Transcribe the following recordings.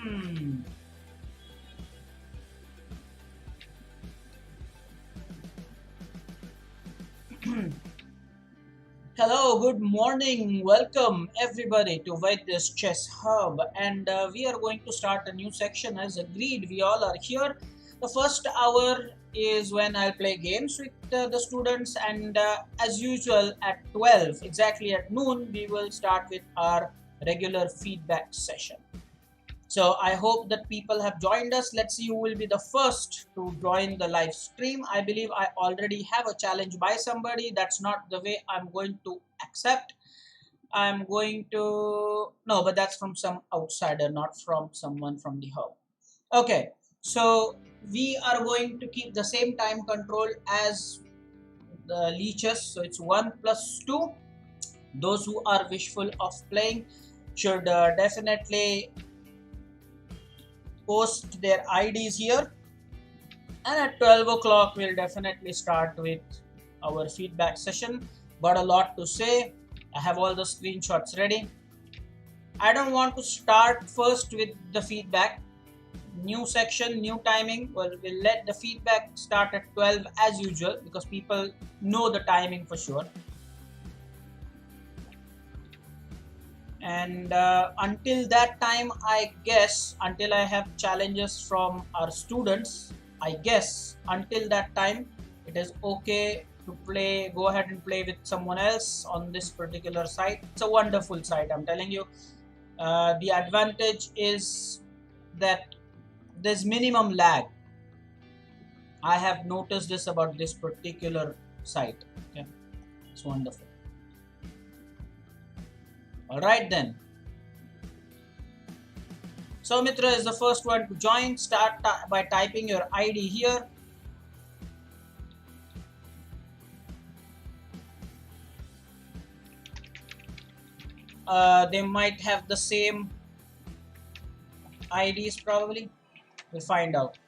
Hello, good morning. Welcome everybody to Vaidya's Chess Hub, and we are going to start a new section as agreed. We all are here. The first hour is when I'll play games with the students, and as usual, at 12, exactly at noon, we will start with our regular feedback session. So I hope that people have joined us. Let's see who will be the first to join the live stream. I believe I already have a challenge by somebody. That's not the way I'm going to accept. I'm going to, no, but that's from some outsider, not from someone from the hub. Okay, so we are going to keep the same time control as the leeches. So it's 1 plus 2. Those who are wishful of playing should definitely post their IDs here, and at 12 o'clock we'll definitely start with our feedback session. Got a lot to say. I have all the screenshots ready. I don't want to start first with the feedback. New section, new timing. Well, we'll let the feedback start at 12 as usual because people know the timing for sure. And until that time, I guess, until I have challenges from our students, I guess until that time it is okay to play, go ahead and play with someone else on this particular site. It's a wonderful site, I'm telling you. The advantage is that there's minimum lag. I have noticed this about this particular site. Okay, it's wonderful. All right then. So Mitra is the first one to join. Start by typing your ID here. They might have the same IDs probably. We'll find out.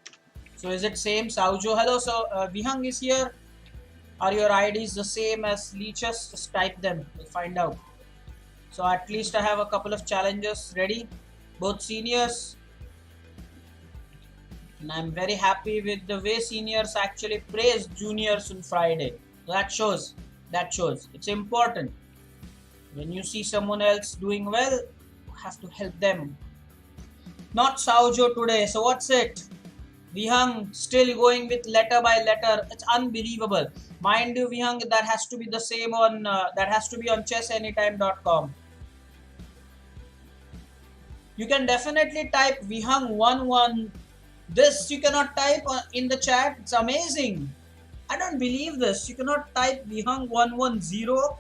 So is it same? Saujo, hello. So Vihang is here. Are your IDs the same as leeches? Just type them. We'll find out. So at least I have a couple of challenges ready, both seniors, and I'm very happy with the way seniors actually praised juniors on Friday. That shows it's important. When you see someone else doing well, you have to help them. Not Saujo today, so what's it? Vihang still going with letter by letter. It's unbelievable. Mind you, Vihang, that has to be the same on chessanytime.com. You can definitely type Vihang11. This you cannot type in the chat. It's amazing. I don't believe this. You cannot type Vihang110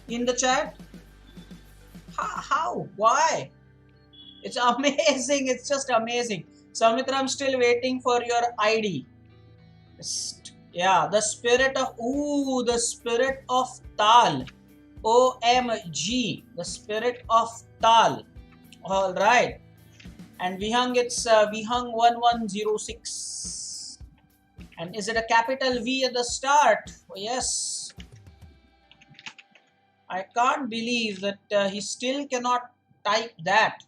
in the chat. How? Why? It's amazing. It's just amazing. Samitra, I'm still waiting for your ID. Yeah, the spirit of Tal. OMG. The spirit of Tal. All right. And Vihang, it's Vihang1106. And is it a capital V at the start? Oh, yes. I can't believe that he still cannot type that.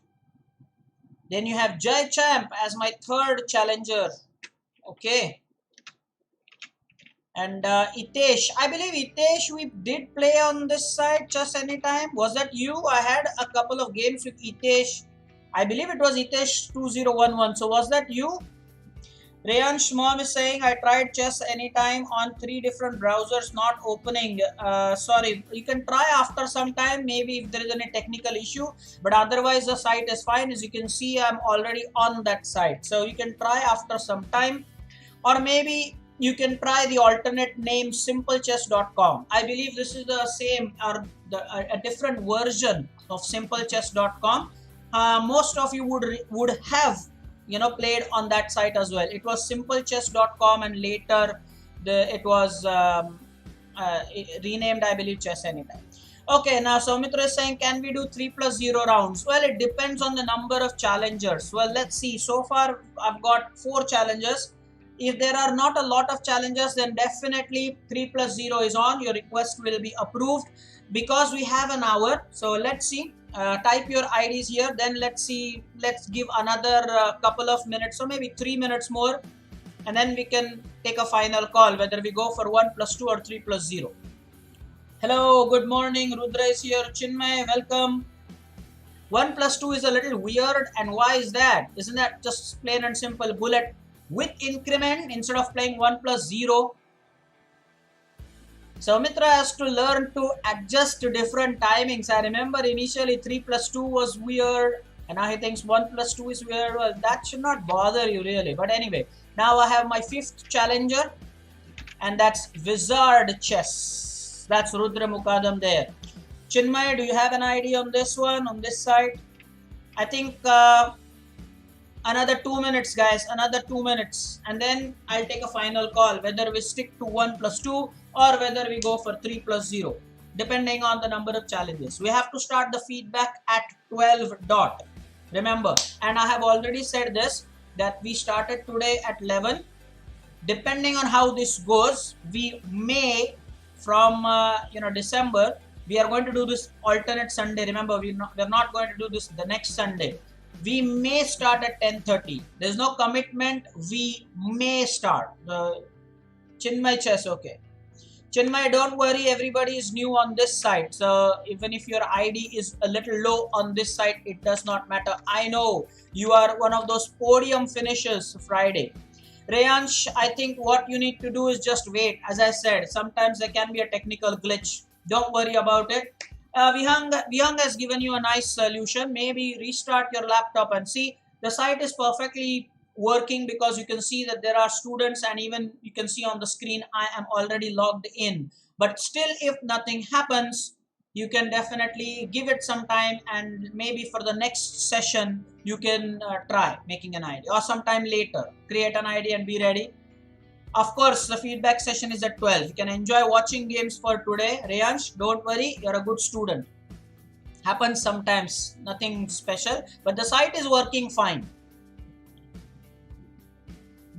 Then you have Jai Champ as my third challenger. Okay. And Itesh. I believe Itesh, we did play on this side just anytime. Was that you? I had a couple of games with Itesh. I believe it was Itesh 2011. So was that you? Rayansh Mom is saying, I tried chess anytime on 3 different browsers, not opening. Sorry, you can try after some time, maybe if there is any technical issue, but otherwise the site is fine. As you can see, I'm already on that site. So you can try after some time, or maybe you can try the alternate name simplechess.com. I believe this is the same or a different version of simplechess.com. Most of you would have played on that site as well. It was simplechess.com and later it was renamed, I believe, Chess Anytime. Okay, now Soumitra is saying, can we do 3+0 rounds? Well, it depends on the number of challengers. Well, let's see. So far, I've got 4 challengers. If there are not a lot of challengers, then definitely 3+0 is on. Your request will be approved because we have an hour. So let's see. Type your IDs here. Then let's see. Let's give another couple of minutes, so maybe 3 minutes more, and then we can take a final call whether we go for 1+2 or 3+0. Hello, good morning. Rudra is here. Chinmay, welcome. 1+2 is a little weird, and why is that? Isn't that just plain and simple bullet with increment instead of playing 1+0? So Mitra has to learn to adjust to different timings. I remember initially 3+2 was weird, and now he thinks 1+2 is weird. Well, that should not bother you really. But anyway, now I have my 5th challenger, and that's Wizard Chess. That's Rudra Mukadam there. Chinmay, do you have an idea on this one, on this side? I think another 2 minutes, guys, another 2 minutes, and then I'll take a final call whether we stick to 1+2 or whether we go for 3+0, depending on the number of challenges. We have to start the feedback at 12 dot. Remember, and I have already said this, that we started today at 11. Depending on how this goes, we may from December, we are going to do this alternate Sunday. Remember, we're not going to do this the next Sunday. We may start at 10:30. There's no commitment. We may start. Chinmay Chess, okay. Chinmay, don't worry. Everybody is new on this side. So even if your ID is a little low on this side, it does not matter. I know you are one of those podium finishers Friday. Rayansh, I think what you need to do is just wait. As I said, sometimes there can be a technical glitch. Don't worry about it. Vihang has given you a nice solution. Maybe restart your laptop and see. The site is perfectly working because you can see that there are students, and even you can see on the screen I am already logged in. But still, if nothing happens, you can definitely give it some time, and maybe for the next session you can try making an ID, or sometime later create an ID and be ready. Of course, the feedback session is at 12. You can enjoy watching games for today. Rayansh, don't worry, you're a good student. Happens sometimes, nothing special, but the site is working fine.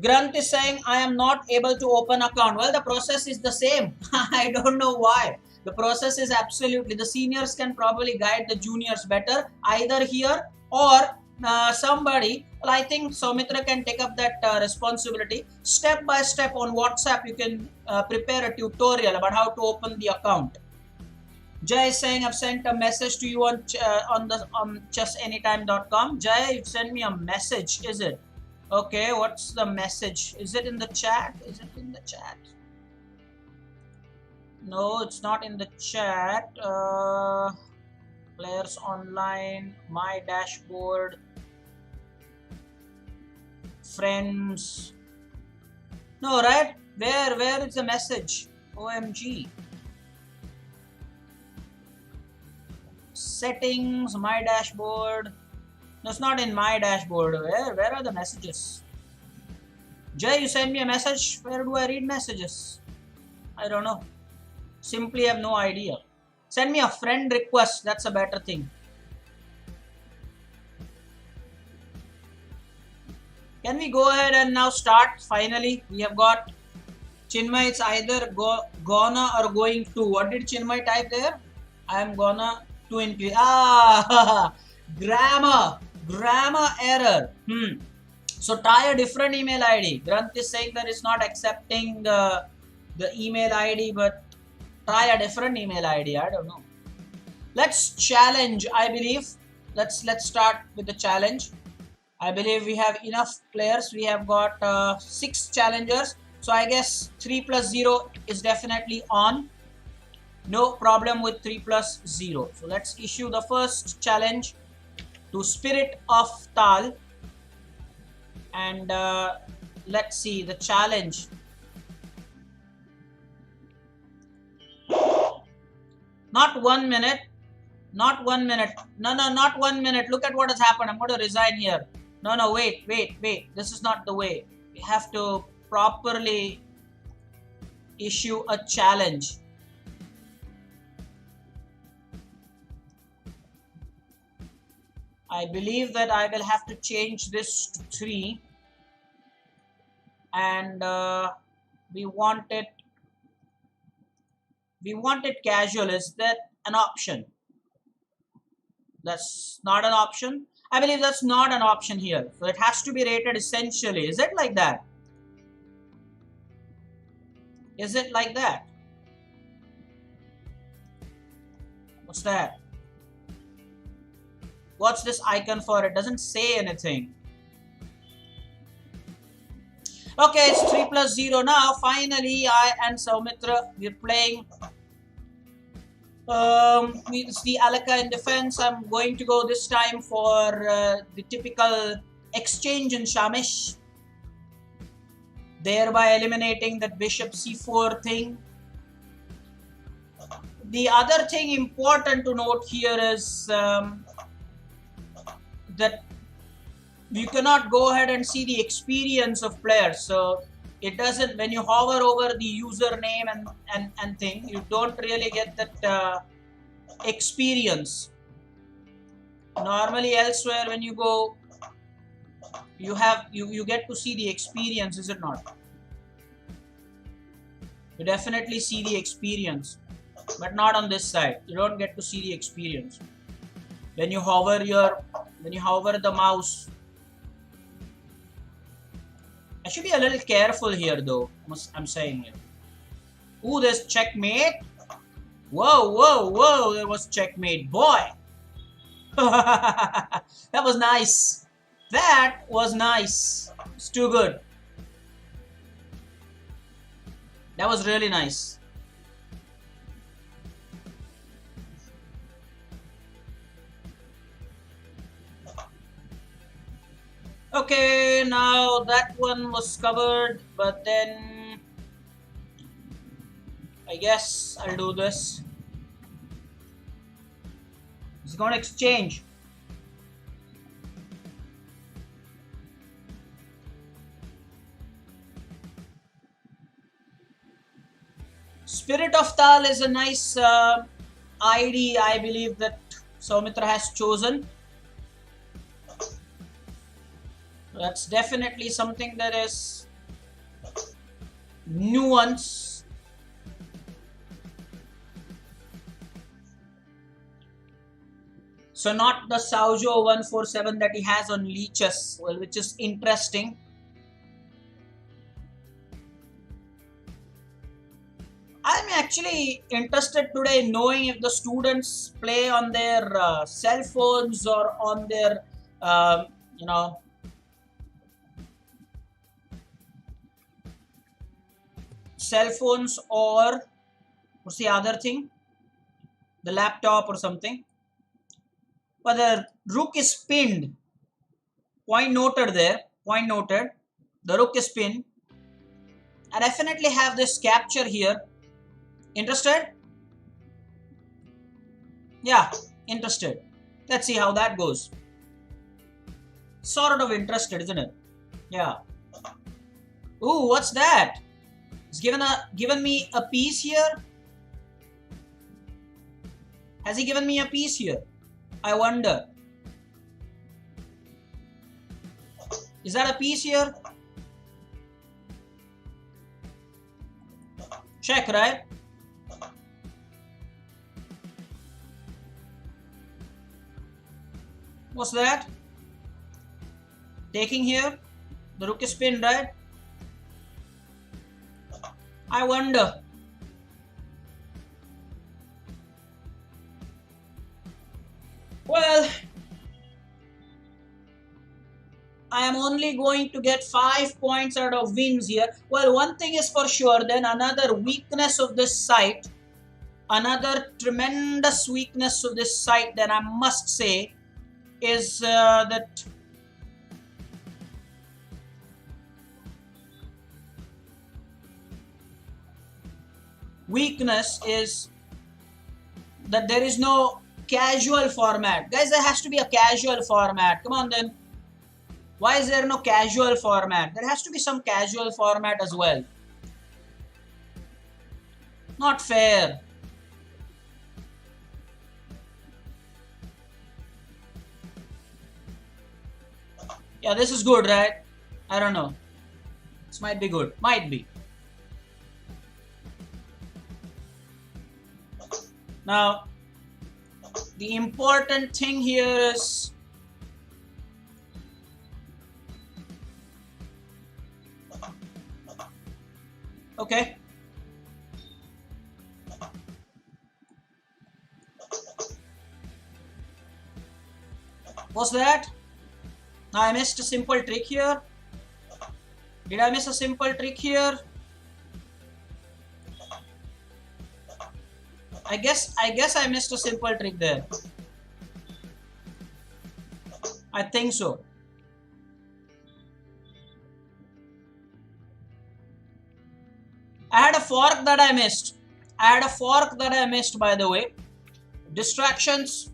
Grant is saying, I am not able to open account. Well, the process is the same. I don't know why. The process is absolutely, the seniors can probably guide the juniors better, either here or somebody. Well, I think Soumitra can take up that responsibility. Step by step on WhatsApp, you can prepare a tutorial about how to open the account. Jay is saying, I've sent a message to you on chessanytime.com. Jay, you've sent me a message, is it? Okay, what's the message? Is it in the chat? Is it in the chat? No, it's not in the chat. Players online, my dashboard, friends. No, right? Where is the message? OMG. Settings, my dashboard. No, it's not in my dashboard. Where are the messages? Jay, you send me a message. Where do I read messages? I don't know. Simply have no idea. Send me a friend request. That's a better thing. Can we go ahead and now start? Finally, we have got Chinmay. It's either gonna or going to. What did Chinmay type there? I am gonna to increase. Grammar error. So try a different email ID. Granth is saying that it's not accepting the email ID, but try a different email ID. I don't know. Let's challenge, I believe. Let's start with the challenge. I believe we have enough players. We have got 6 challengers. So I guess 3+0 is definitely on. No problem with 3+0. So let's issue the first challenge to Spirit of Tal. And let's see the challenge. Not 1 minute. Not 1 minute. No, not 1 minute. Look at what has happened. I'm going to resign here. No, wait. This is not the way. We have to properly issue a challenge. I believe that I will have to change this to 3. And we want it casual. Is that an option? That's not an option. I believe that's not an option here. So it has to be rated essentially. Is it like that? Is it like that? What's that? What's this icon for? It doesn't say anything. Okay, it's 3 plus 0 now. Finally, I and Saumitra, we're playing. It's the Alaka in defense. I'm going to go this time for the typical exchange in Shamish, thereby eliminating that bishop c4 thing. The other thing important to note here is that you cannot go ahead and see the experience of players. So it doesn't, when you hover over the username and thing, you don't really get that experience. Normally elsewhere when you go, you get to see the experience, is it not? You definitely see the experience, but not on this side. You don't get to see the experience. When you hover the mouse. I should be a little careful here though, I'm saying here. Ooh, there's checkmate. Whoa, whoa, whoa, there was checkmate, boy. That was nice. That was nice. It's too good. That was really nice. Okay, now that one was covered, but then I guess I'll do this. It's gonna exchange. Spirit of Tal is a nice ID, I believe, that Saumitra has chosen. That's definitely something that is nuance. So not the Saujo 147 that he has on leeches, well, which is interesting. I'm actually interested today in knowing if the students play on their cell phones or on their, cell phones, or what's the other thing? The laptop or something. But the rook is pinned. Point noted there. Point noted. The rook is pinned. I definitely have this capture here. Interested? Yeah, interested. Let's see how that goes. Sort of interested, isn't it? Yeah. Ooh, what's that? It's given me a piece here. Has he given me a piece here? I wonder. Is that a piece here? Check, right? What's that? Taking here. The rook is pinned, right? I wonder. Well, I am only going to get 5 points out of wins here. Well, one thing is for sure, then another weakness of this site, another tremendous weakness of this site, then I must say, is that weakness is that there is no casual format. Guys, there has to be a casual format. Come on then. Why is there no casual format? There has to be some casual format as well. Not fair. Yeah, this is good, right? I don't know. This might be good. Might be. Now, The important thing here is okay. What's that? I missed a simple trick here. Did I miss a simple trick here? I guess I missed a simple trick there. I think so. I had a fork that I missed. By the way. Distractions.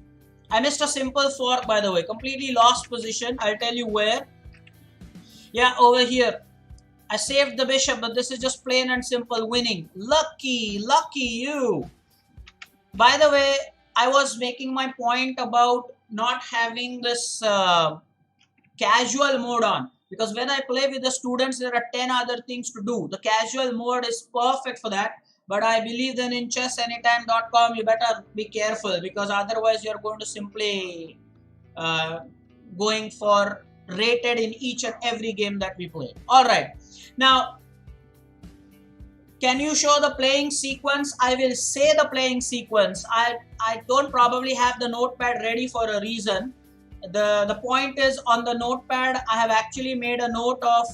I missed a simple fork, by the way. Completely lost position. I'll tell you where. Yeah, over here. I saved the bishop, but this is just plain and simple winning. Lucky you. By the way, I was making my point about not having this casual mode on, because when I play with the students, there are 10 other things to do. The casual mode is perfect for that. But I believe that in chessanytime.com, you better be careful, because otherwise you're going to simply going for rated in each and every game that we play. All right. Now, can you show the playing sequence? I will say the playing sequence. I don't probably have the notepad ready for a reason. The point is, on the notepad, I have actually made a note of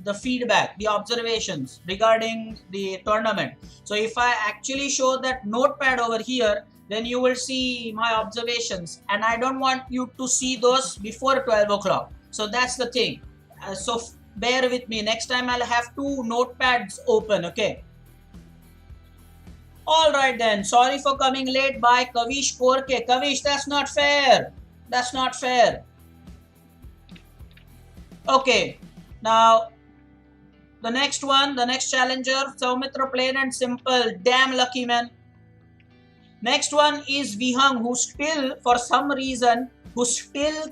the feedback, the observations regarding the tournament. So if I actually show that notepad over here, then you will see my observations, and I don't want you to see those before 12 o'clock. So that's the thing. So bear with me. Next time I'll have 2 notepads open, okay? All right then. Sorry for coming late. Bye, Kavish 4K. Kavish, that's not fair. That's not fair. Okay. Now, the next one, the next challenger, Soumitra, plain and simple. Damn lucky, man. Next one is Vihang, who still, for some reason,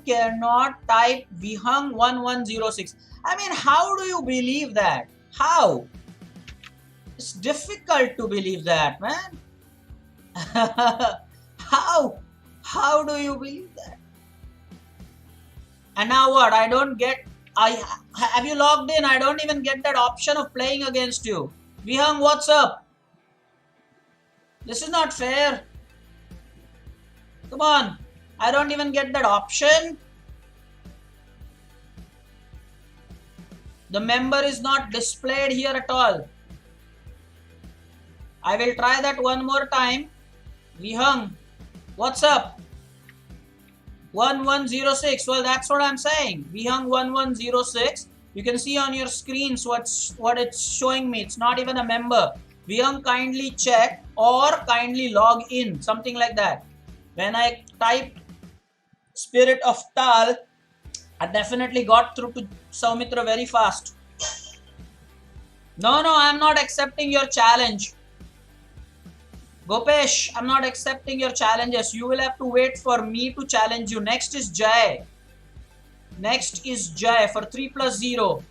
cannot type Vihang 1106. I mean, how do you believe that? How? It's difficult to believe that, man. How? How do you believe that? And now what? I don't get... have you logged in? I don't even get that option of playing against you. Vihang, what's up? This is not fair. Come on. I don't even get that option. The member is not displayed here at all. I will try that one more time. Vihang, what's up? 1106. Well, that's what I'm saying. Vihang 1106. You can see on your screens what it's showing me. It's not even a member. Vihang, kindly check or kindly log in. Something like that. When I typed Spirit of Tal, I definitely got through to Soumitra very fast. No, I'm not accepting your challenge. Gopesh, I'm not accepting your challenges. You will have to wait for me to challenge you. Next is Jai. For 3+0.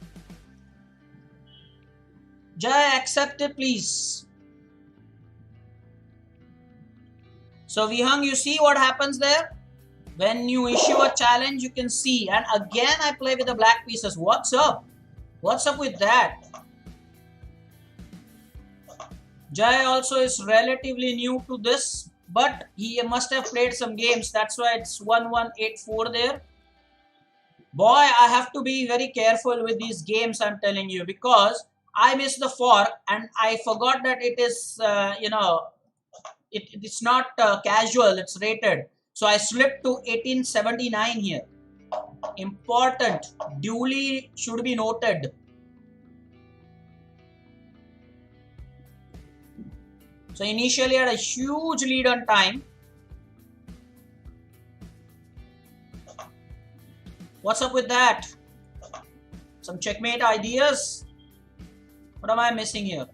Jai, accept it, please. So Vihang, you see what happens there? When you issue a challenge, you can see. And again, I play with the black pieces. What's up? What's up with that? Jai also is relatively new to this, but he must have played some games. That's why it's 1184 there. Boy, I have to be very careful with these games, I'm telling you, because I missed the fork and I forgot that it is, it's not casual, it's rated. So I slipped to 1879 here. Important, duly should be noted. So initially I had a huge lead on time. What's up with that? Some checkmate ideas? What am I missing here?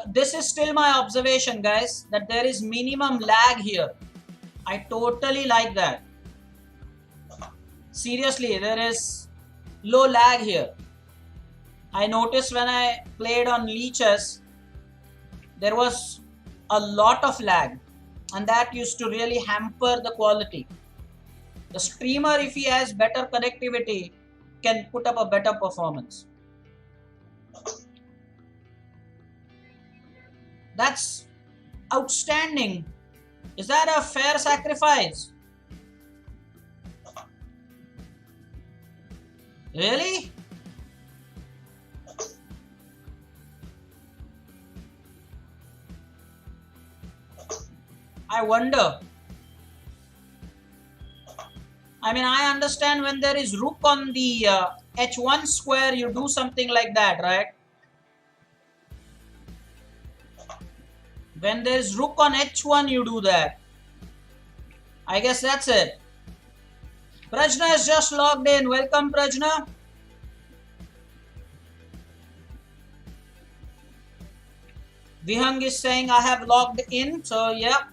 This is still my observation, guys, that there is minimum lag here. I totally like that. Seriously, there is low lag here. I noticed when I played on leeches, there was a lot of lag, and that used to really hamper the quality. The streamer, if he has better connectivity, can put up a better performance. That's outstanding. Is that a fair sacrifice? Really? I wonder. I mean, I understand when there is rook on the h1 square, you do something like that, right? When there is rook on h1, you do that. I guess that's it. Prajna is just logged in. Welcome, Prajna. Vihang is saying I have logged in. So yeah,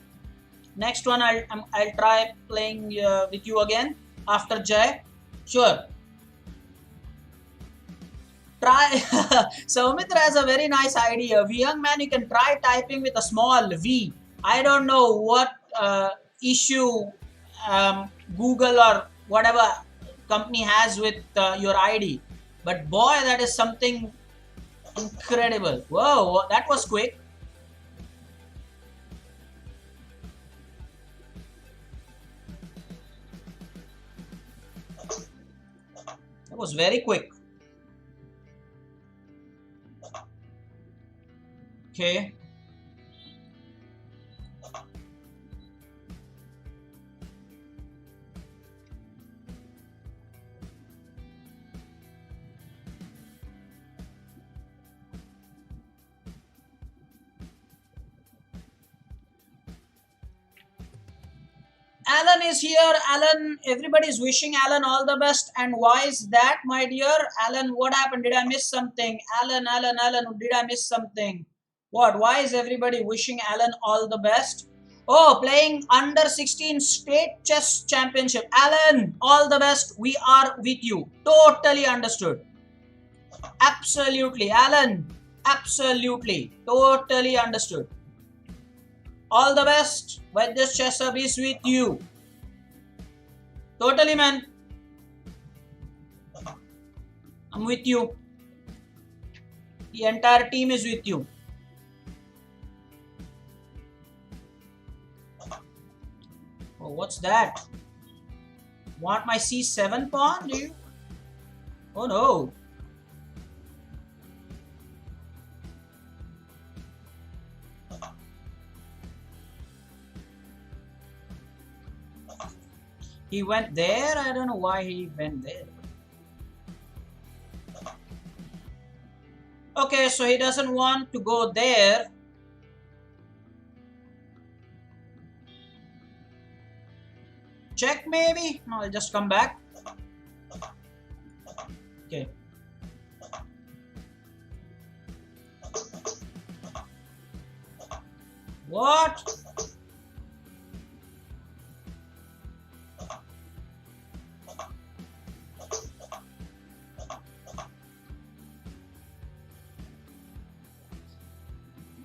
next one I'll try playing with you again after Jay. Sure. Try. Soumitra has a very nice idea. Vihang man, you can try typing with a small V. I don't know what issue Google or whatever company has with your ID, but boy, that is something incredible. Whoa, that was quick. That was very quick. Okay. Alan is here. Alan, everybody is wishing Alan all the best. And why is that, my dear? Alan, what happened? Did I miss something? Alan, did I miss something? What? Why is everybody wishing Alan all the best? Oh, playing under 16 state chess championship. Alan, all the best. We are with you. Totally understood. Absolutely. Alan, absolutely. Totally understood. All the best. But this chess hub is with you. Totally, man. I'm with you. The entire team is with you. Oh, what's that? Want my c7 pawn, do you? Oh no. He went there? I don't know why he went there. Okay, so he doesn't want to go there. Check maybe? No, I'll just come back. Okay. What?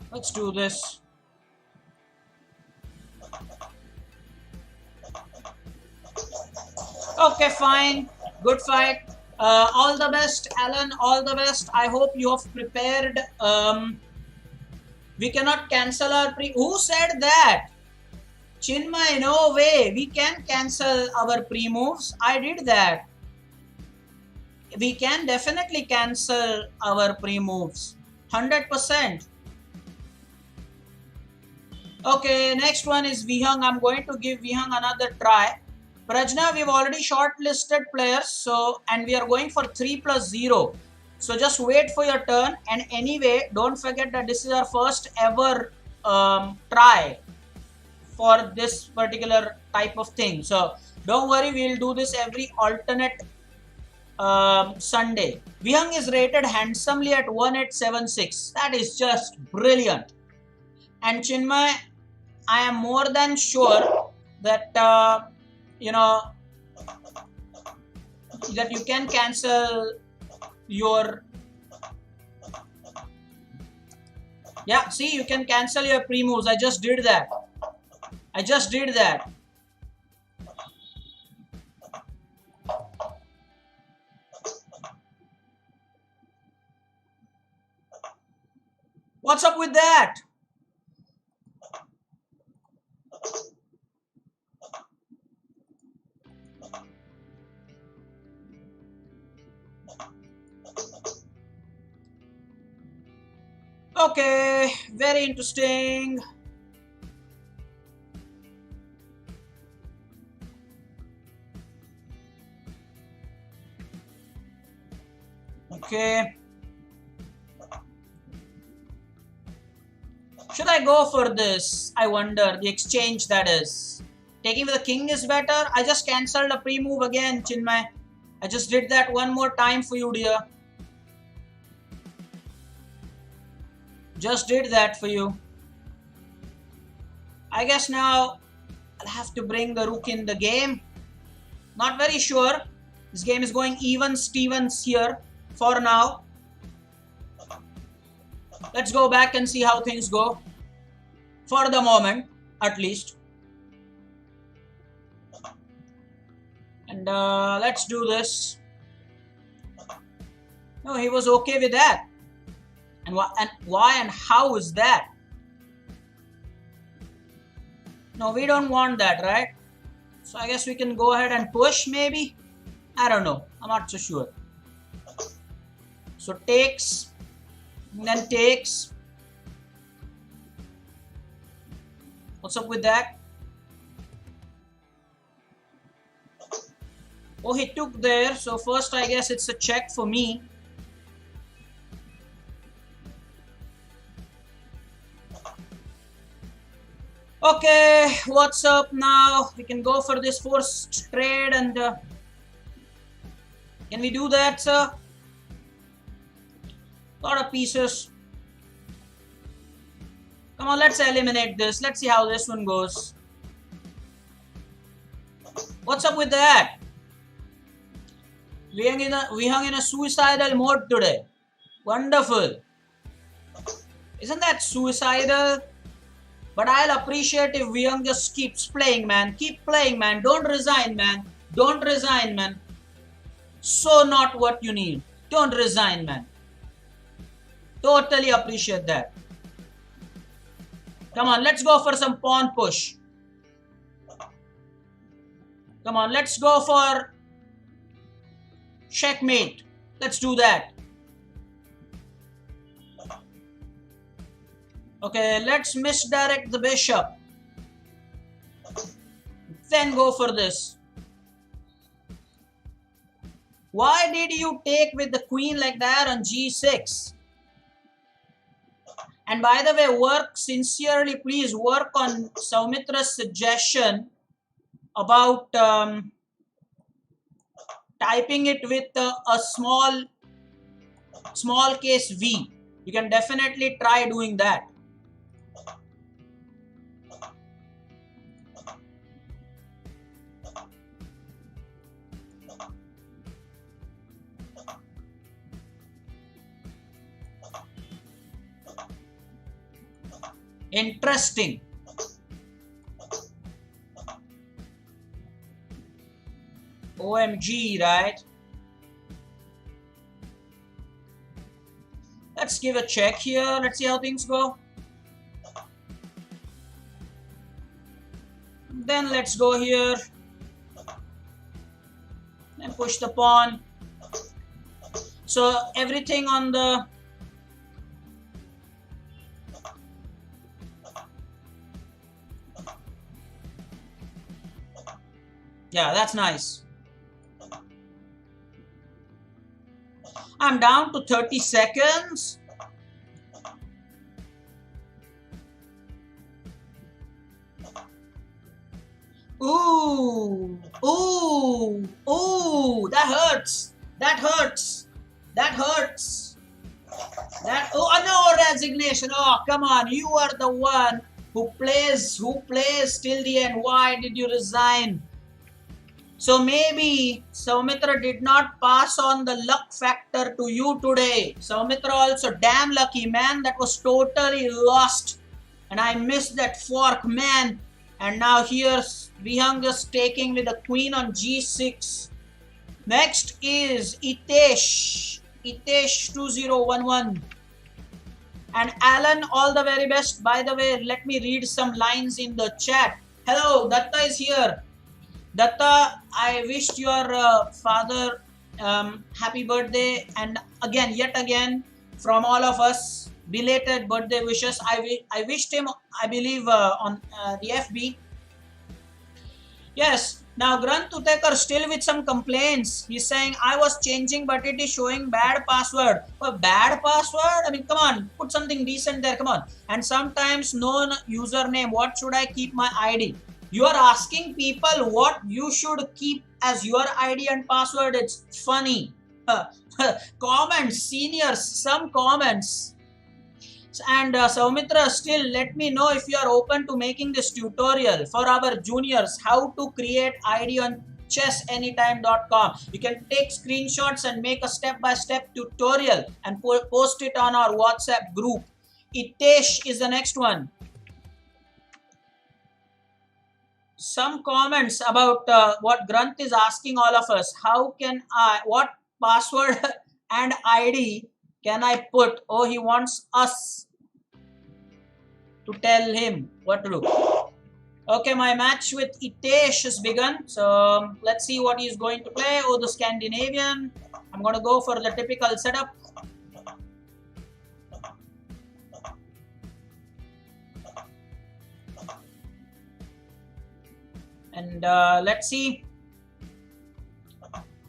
Let's do this. Okay, fine. Good fight. All the best, Alan. All the best. I hope you have prepared. We cannot cancel our pre. Who said that? Chinmay, no way. We can cancel our pre-moves. I did that. We can definitely cancel our pre-moves. 100%. Okay, next one is Vihang. I'm going to give Vihang another try. Prajna, we've already shortlisted players, so and we are going for 3+0. So just wait for your turn. And anyway, don't forget that this is our first ever try for this particular type of thing. So don't worry, we'll do this every alternate Sunday. Vihang is rated handsomely at 1876. That is just brilliant. And Chinmay, I am more than sure that you know that you can cancel your Yeah, see, you can cancel your pre-moves. I just did that. I just did that. What's up with that? Okay, very interesting. Okay. Should I go for this? I wonder. The exchange, that is. Taking with the king is better. I just cancelled a pre-move again, Chinmay. I just did that one more time for you, dear. Just did that for you. I guess now I'll have to bring the rook in the game. Not very sure. This game is going even Stevens here for now. Let's go back and see how things go. For the moment, at least. And let's do this. No, he was okay with that. And why and how is that? No, we don't want that, right? So I guess we can go ahead and push, maybe? I don't know. I'm not so sure. So takes, then takes. What's up with that? Oh, he took there. So first, I guess it's a check for me. Okay, what's up now? We can go for this forced trade and can we do that, sir? Lot of pieces. Come on, let's eliminate this. Let's see how this one goes. What's up with that? We hung in a suicidal mode today. Wonderful. Isn't that suicidal? But I'll appreciate if Vyung just keeps playing, man. Keep playing, man. Don't resign, man. Don't resign, man. So not what you need. Don't resign, man. Totally appreciate that. Come on, let's go for some pawn push. Come on, let's go for checkmate. Let's do that. Okay, let's misdirect the bishop. Then go for this. Why did you take with the queen like that on g6? And by the way, work sincerely, please work on Saumitra's suggestion about typing it with a small case v. You can definitely try doing that. Interesting. OMG, right? Let's give a check here. Let's see how things go. Then let's go here. And push the pawn. So everything on the... Yeah, that's nice. I'm down to 30 seconds. Ooh, ooh, ooh, that hurts. That hurts. That hurts. That, oh, no resignation. Oh, come on. You are the one who plays till the end. Why did you resign? So maybe Saumitra did not pass on the luck factor to you today. Saumitra also damn lucky, man. That was totally lost. And I missed that fork, man. And now here's Vihang just taking with the queen on g6. Next is Itesh. Itesh 2011. And Alan, all the very best. By the way, let me read some lines in the chat. Hello, Datta is here. Datta, I wished your father happy birthday, and again, yet again, from all of us, belated birthday wishes. I wished him, I believe, on the FB. Yes. Now, Granth Utekar still with some complaints. He's saying, I was changing, but it is showing bad password. A bad password? I mean, come on, put something decent there, come on. And sometimes known username. What should I keep my ID? You are asking people what you should keep as your ID and password. It's funny. Comments, seniors, some comments. And Saumitra, still let me know if you are open to making this tutorial for our juniors, how to create ID on chessanytime.com. You can take screenshots and make a step-by-step tutorial and post it on our WhatsApp group. Itesh is the next one. Some comments about what Granth is asking all of us. How can I, what password and ID can I put? Oh, he wants us to tell him what to do. Okay, my match with Itesh has begun. So let's see what he's going to play. Oh, the Scandinavian. I'm going to go for the typical setup. And let's see.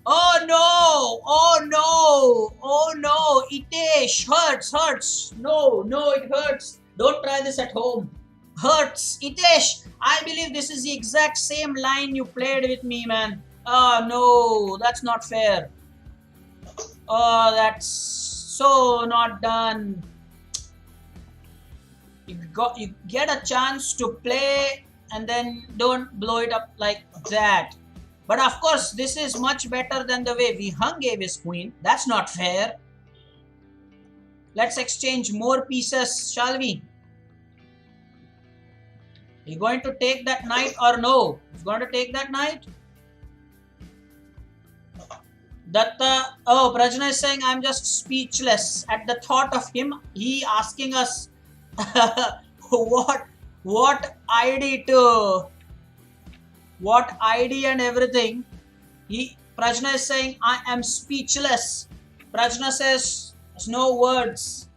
Oh no! Oh no! Oh no! Itesh, hurts. No, it hurts. Don't try this at home. Hurts. Itesh, I believe this is the exact same line you played with me, man. Oh no, that's not fair. Oh, that's so not done. You get a chance to play and then don't blow it up like that. But of course, this is much better than the way Vihang gave his queen. That's not fair. Let's exchange more pieces, shall we? Are you going to take that knight or no? He's going to take that knight. Datta, oh, Prajna is saying I'm just speechless at the thought of him. He asking us what ID to, what ID and everything. Prajna is saying I am speechless. Prajna says there's no words.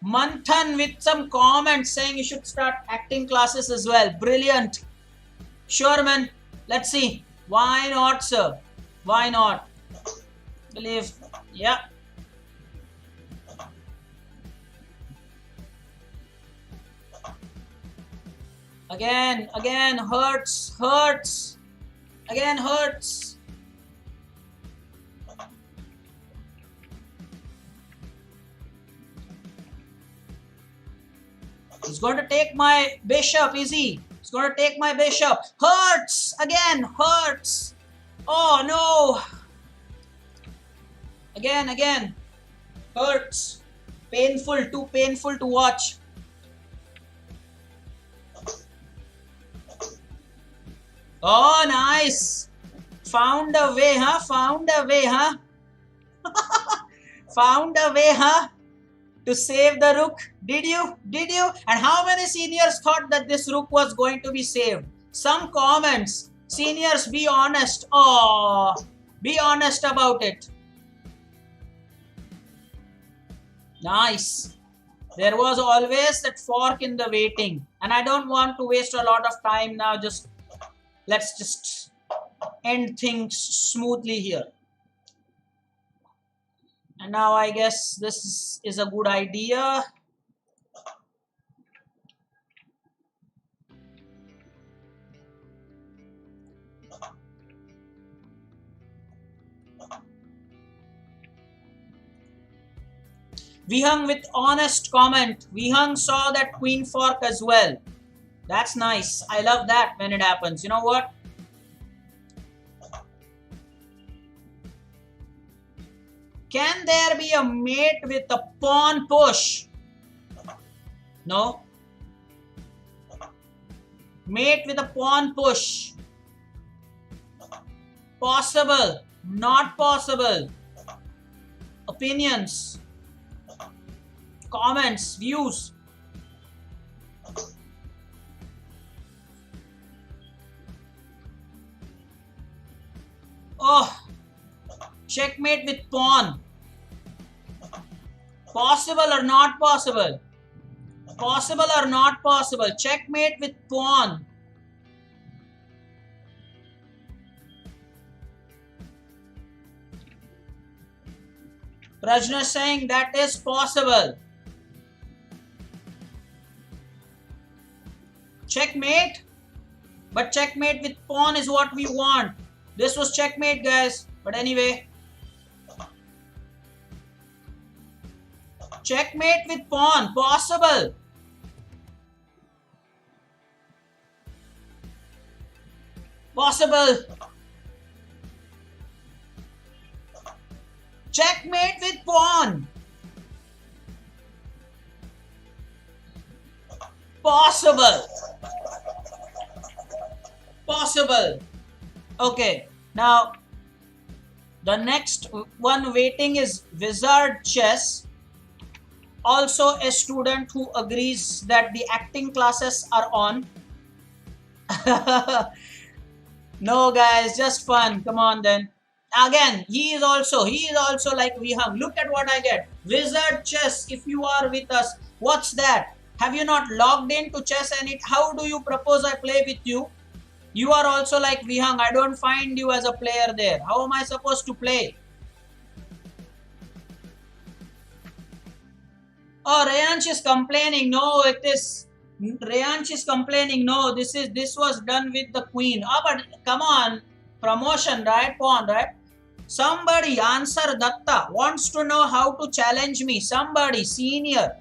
Manthan with some comments saying you should start acting classes as well. Brilliant. Sure, man. Let's see. Why not, sir? Why not? Believe. Yeah. Again, hurts. Again, hurts. He's going to take my bishop, is he? He's going to take my bishop. Hurts! Again, hurts! Oh, no! Again. Hurts. Painful, too painful to watch. Oh, nice! Found a way, huh? Found a way, huh? Found a way, huh? To save the rook. Did you? And how many seniors thought that this rook was going to be saved? Some comments. Seniors, be honest. Oh, be honest about it. Nice. There was always that fork in the waiting. And I don't want to waste a lot of time now. Let's just end things smoothly here. And now I guess this is a good idea. Vihang with honest comment. Vihang saw that queen fork as well. That's nice. I love that when it happens. You know what? Can there be a mate with a pawn push? No. Mate with a pawn push. Possible. Not possible. Opinions. Comments. Views. Oh. Checkmate with pawn. Possible or not possible? Possible or not possible? Checkmate with pawn. Prajna saying that is possible. Checkmate. But checkmate with pawn is what we want. This was checkmate, guys. But anyway. Checkmate with pawn. Possible. Possible. Checkmate with pawn. Possible. Possible. Okay. Now, the next one waiting is Wizard Chess. Also a student who agrees that the acting classes are on. No guys, just fun. Come on then. Again, he is also like Vihang. Look at what I get. Wizard Chess, if you are with us, what's that? Have you not logged into chess and how do you propose I play with you? You are also like Vihang. I don't find you as a player there. How am I supposed to play? Oh, Rayansh is complaining. No, it is. Rayansh is complaining. No, this was done with the queen. Ah, but come on. Promotion, right? Pawn, right? Somebody answer Datta. Wants to know how to challenge me. Somebody, senior.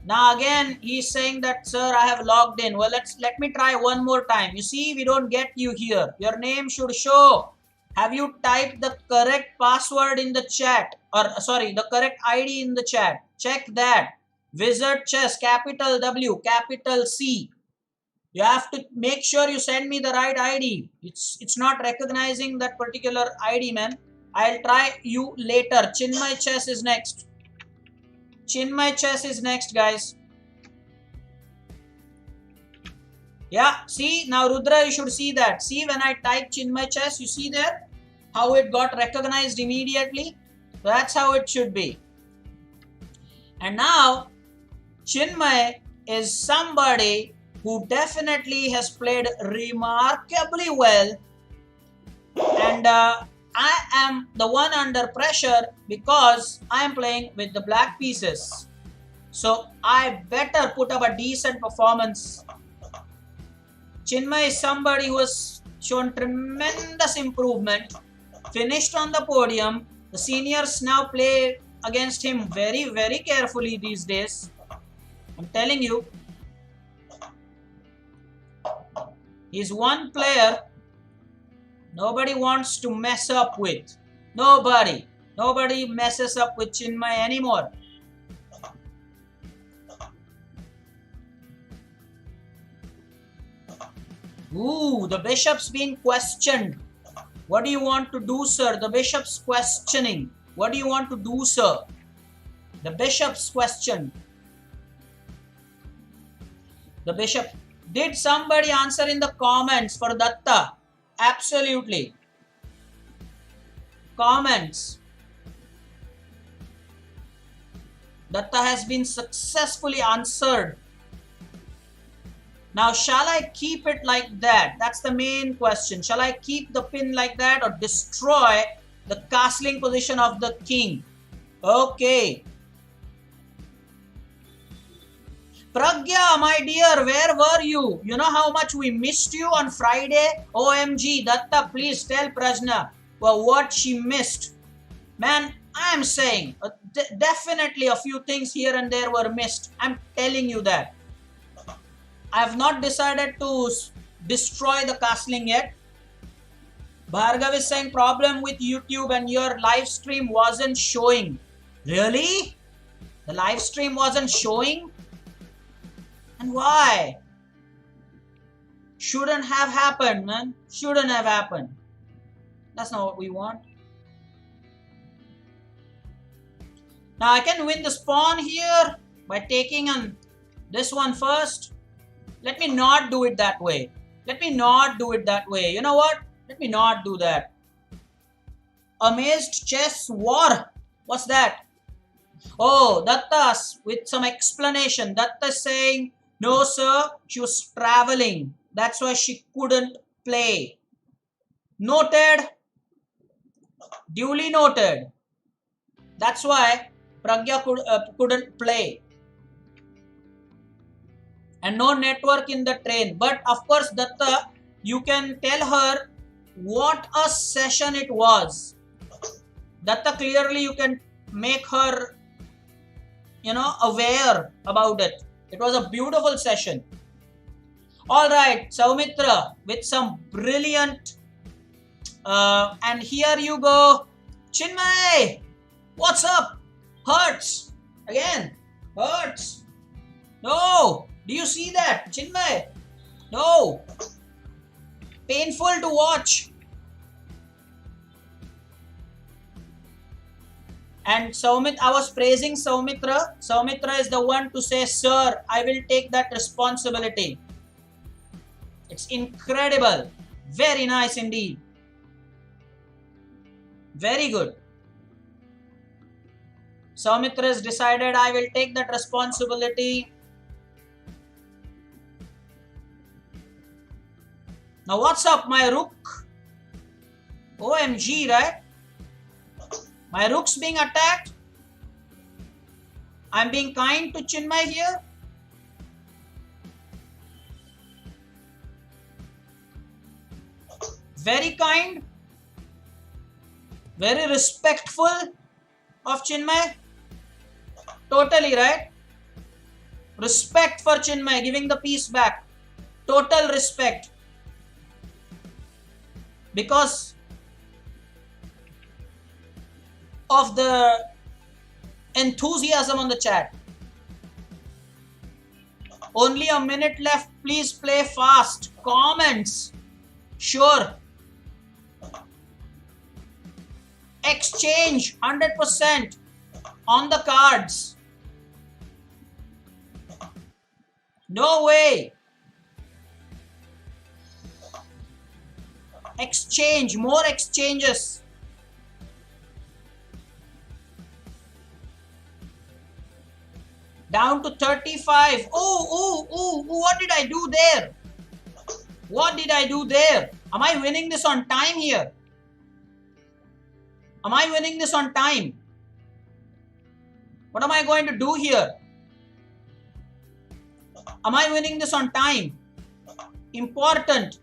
Now again, he's saying that, sir, I have logged in. Well, let me try one more time. You see, we don't get you here. Your name should show. Have you typed the correct password in the chat? Or, sorry, the correct ID in the chat. Check that. Wizard Chess, capital W, capital C. You have to make sure you send me the right ID. It's not recognizing that particular ID, man. I'll try you later. Chinmay Chess is next. Chinmay Chess is next, guys. Yeah, see, now Rudra, you should see that. See, when I type Chinmay Chess, you see there how it got recognized immediately? So that's how it should be. And now, Chinmay is somebody who definitely has played remarkably well. And I am the one under pressure because I am playing with the black pieces. So I better put up a decent performance. Chinmay is somebody who has shown tremendous improvement. Finished on the podium. The seniors now play against him very, very carefully these days. I'm telling you. He's one player nobody wants to mess up with. Nobody. Nobody messes up with Chinmay anymore. Ooh, the bishop's being questioned. What do you want to do, sir? The bishop's questioning. What do you want to do, sir? The bishop's question. The bishop. Did somebody answer in the comments for Datta? Absolutely. Comments. Datta has been successfully answered. Now, shall I keep it like that? That's the main question. Shall I keep the pin like that or destroy the castling position of the king? Okay. Pragya, my dear, where were you? You know how much we missed you on Friday? OMG, Datta, please tell Prajna what she missed. Man, I'm saying definitely a few things here and there were missed. I'm telling you that. I have not decided to destroy the castling yet. Bhargav is saying problem with YouTube and your live stream wasn't showing. Really? The live stream wasn't showing? And why? Shouldn't have happened, man. Shouldn't have happened. That's not what we want. Now I can win the spawn here by taking on this one first. Let me not do it that way. Let me not do it that way. You know what? Let me not do that. Amazed chess war. What's that? Oh, Datta's with some explanation. Datta saying, no sir, she was traveling. That's why she couldn't play. Noted. Duly noted. That's why Pragya couldn't play. And no network in the train. But of course, Datta, you can tell her what a session it was. Datta, clearly you can make her, aware about it. It was a beautiful session. All right, Saumitra with some brilliant, and here you go. Chinmay, what's up? Hurts. Again, hurts. No, do you see that, Chinmay? No. Painful to watch. And Saumit, I was praising Saumitra. Saumitra is the one to say, sir, I will take that responsibility. It's incredible. Very nice indeed. Very good. Saumitra has decided I will take that responsibility. Now what's up, my rook? OMG, right? My rook's being attacked. I'm being kind to Chinmay here. Very kind. Very respectful of Chinmay. Totally, right? Respect for Chinmay, giving the piece back. Total respect. Because of the enthusiasm on the chat. Only a minute left. Please play fast. Comments. Sure. Exchange 100% on the cards. No way. Exchange. More exchanges. Down to 35. Oh, what did I do there? What did I do there? Am I winning this on time here? Am I winning this on time? What am I going to do here? Am I winning this on time? Important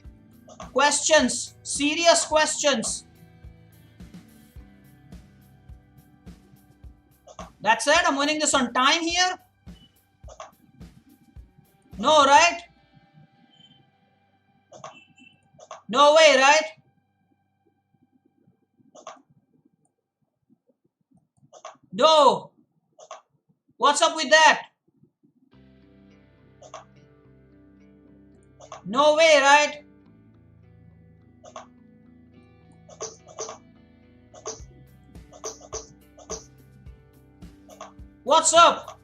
questions. Serious questions. That's it? I'm winning this on time here? No, right? No way, right? No. What's up with that? No way, right? What's up?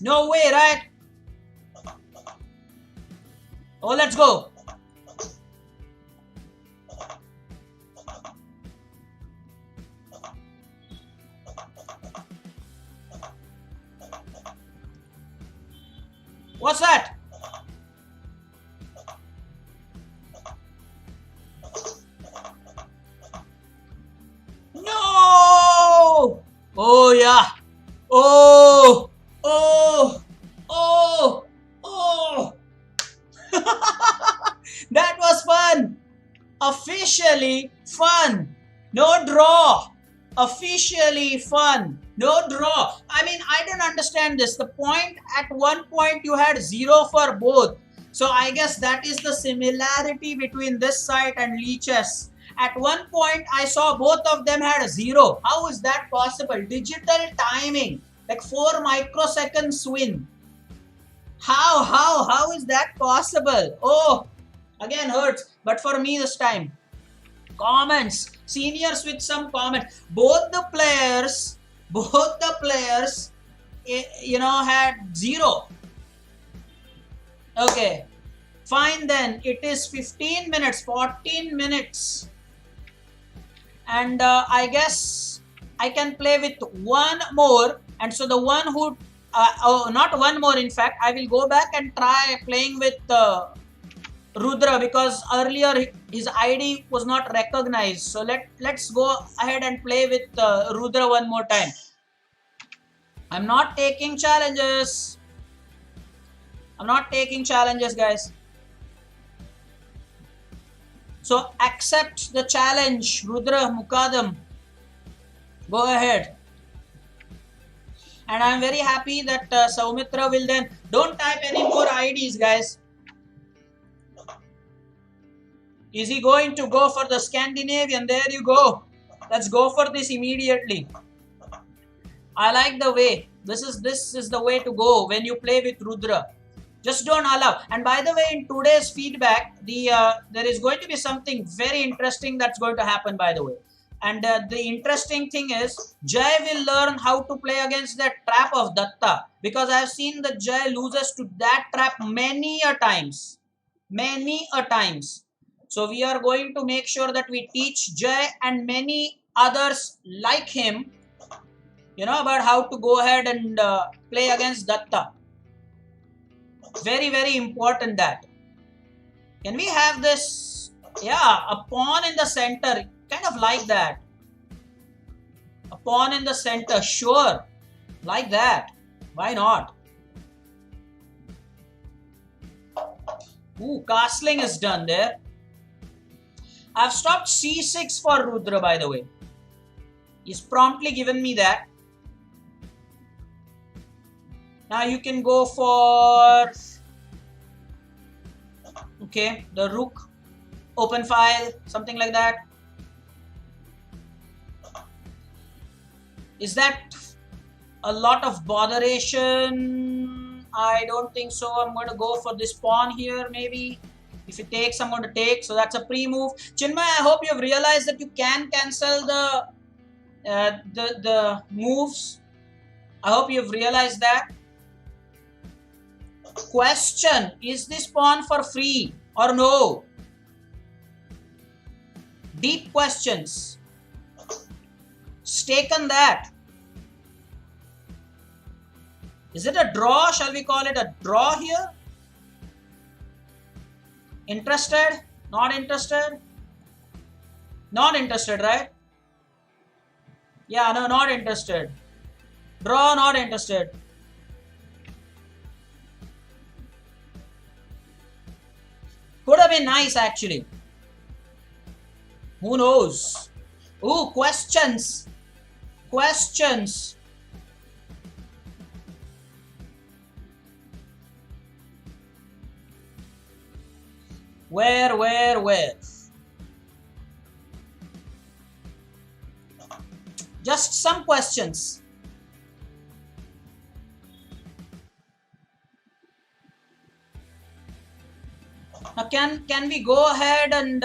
No way, right? Oh, let's go. What's that? No! Oh, yeah. Oh! Oh! Oh! Oh! That was fun. Officially fun. No draw. Officially fun. No draw. I mean, I didn't understand this. The point at one point you had zero for both. So I guess that is the similarity between this site and Leechess. At one point I saw both of them had a zero. How is that possible? Digital timing, like 4 microseconds swing. How is that possible? Oh, again hurts. But for me this time, comments, seniors with some comment. Both the players, had zero. Okay, fine then. It is 15 minutes, 14 minutes, and I guess I can play with one more. And so the one who, not one more. In fact, I will go back and try playing with Rudra, because earlier his ID was not recognized. So let's go ahead and play with Rudra one more time. I'm not taking challenges. I'm not taking challenges, guys. So accept the challenge, Rudra Mukadam. Go ahead. And I'm very happy that Saumitra will then. Don't type any more IDs, guys. Is he going to go for the Scandinavian? There you go. Let's go for this immediately. I like the way. This is the way to go when you play with Rudra. Just don't allow. And by the way, in today's feedback, there is going to be something very interesting that's going to happen, by the way. And the interesting thing is, Jai will learn how to play against that trap of Datta. Because I have seen that Jai loses to that trap many a times. Many a times. So we are going to make sure that we teach Jai and many others like him, about how to go ahead and play against Datta. Very, very important that. Can we have this? Yeah, a pawn in the center. Kind of like that. A pawn in the center. Sure. Like that. Why not? Ooh, castling is done there. I've stopped c6 for Rudra, by the way. He's promptly given me that. Now you can go for, okay, the rook, open file, something like that. Is that a lot of botheration? I don't think so. I'm going to go for this pawn here, maybe. If it takes, I'm going to take. So that's a pre-move. Chinmay, I hope you've realized that you can cancel the moves. I hope you've realized that. Question, is this pawn for free or no? Deep questions. Stake on that. Is it a draw? Shall we call it a draw here? Interested? Not interested? Not interested, right? Yeah, no, not interested. Draw, not interested. Could have been nice, actually. Who knows? Ooh, questions. Questions. Where? Just some questions. Now, can we go ahead and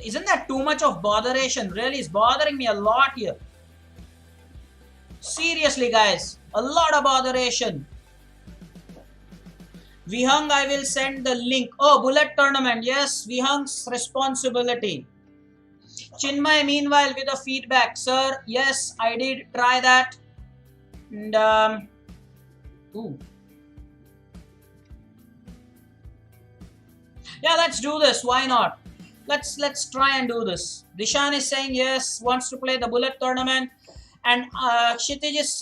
isn't that too much of botheration? Really, it's bothering me a lot here. Seriously, guys, a lot of botheration. Vihang, I will send the link. Oh, bullet tournament. Yes, Vihang's responsibility. Chinmay, meanwhile, with the feedback. Sir, yes, I did try that. And, ooh. Yeah, let's do this. Why not? Let's try and do this. Dishan is saying yes, wants to play the bullet tournament. And Kshitij is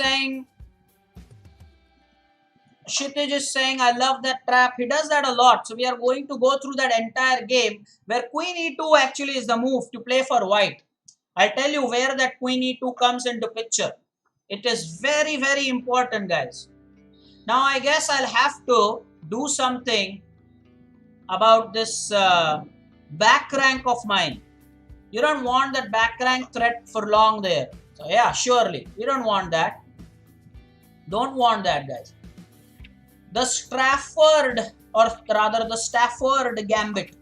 saying, I love that trap. He does that a lot. So we are going to go through that entire game where Queen E2 actually is the move to play for white. I'll tell you where that queen e2 comes into picture. It is very, very important, guys. Now I guess I'll have to do something about this back rank of mine. You don't want that back rank threat for long there. So yeah, surely we don't want that. Don't want that, guys. The Stafford, or rather the Stafford Gambit.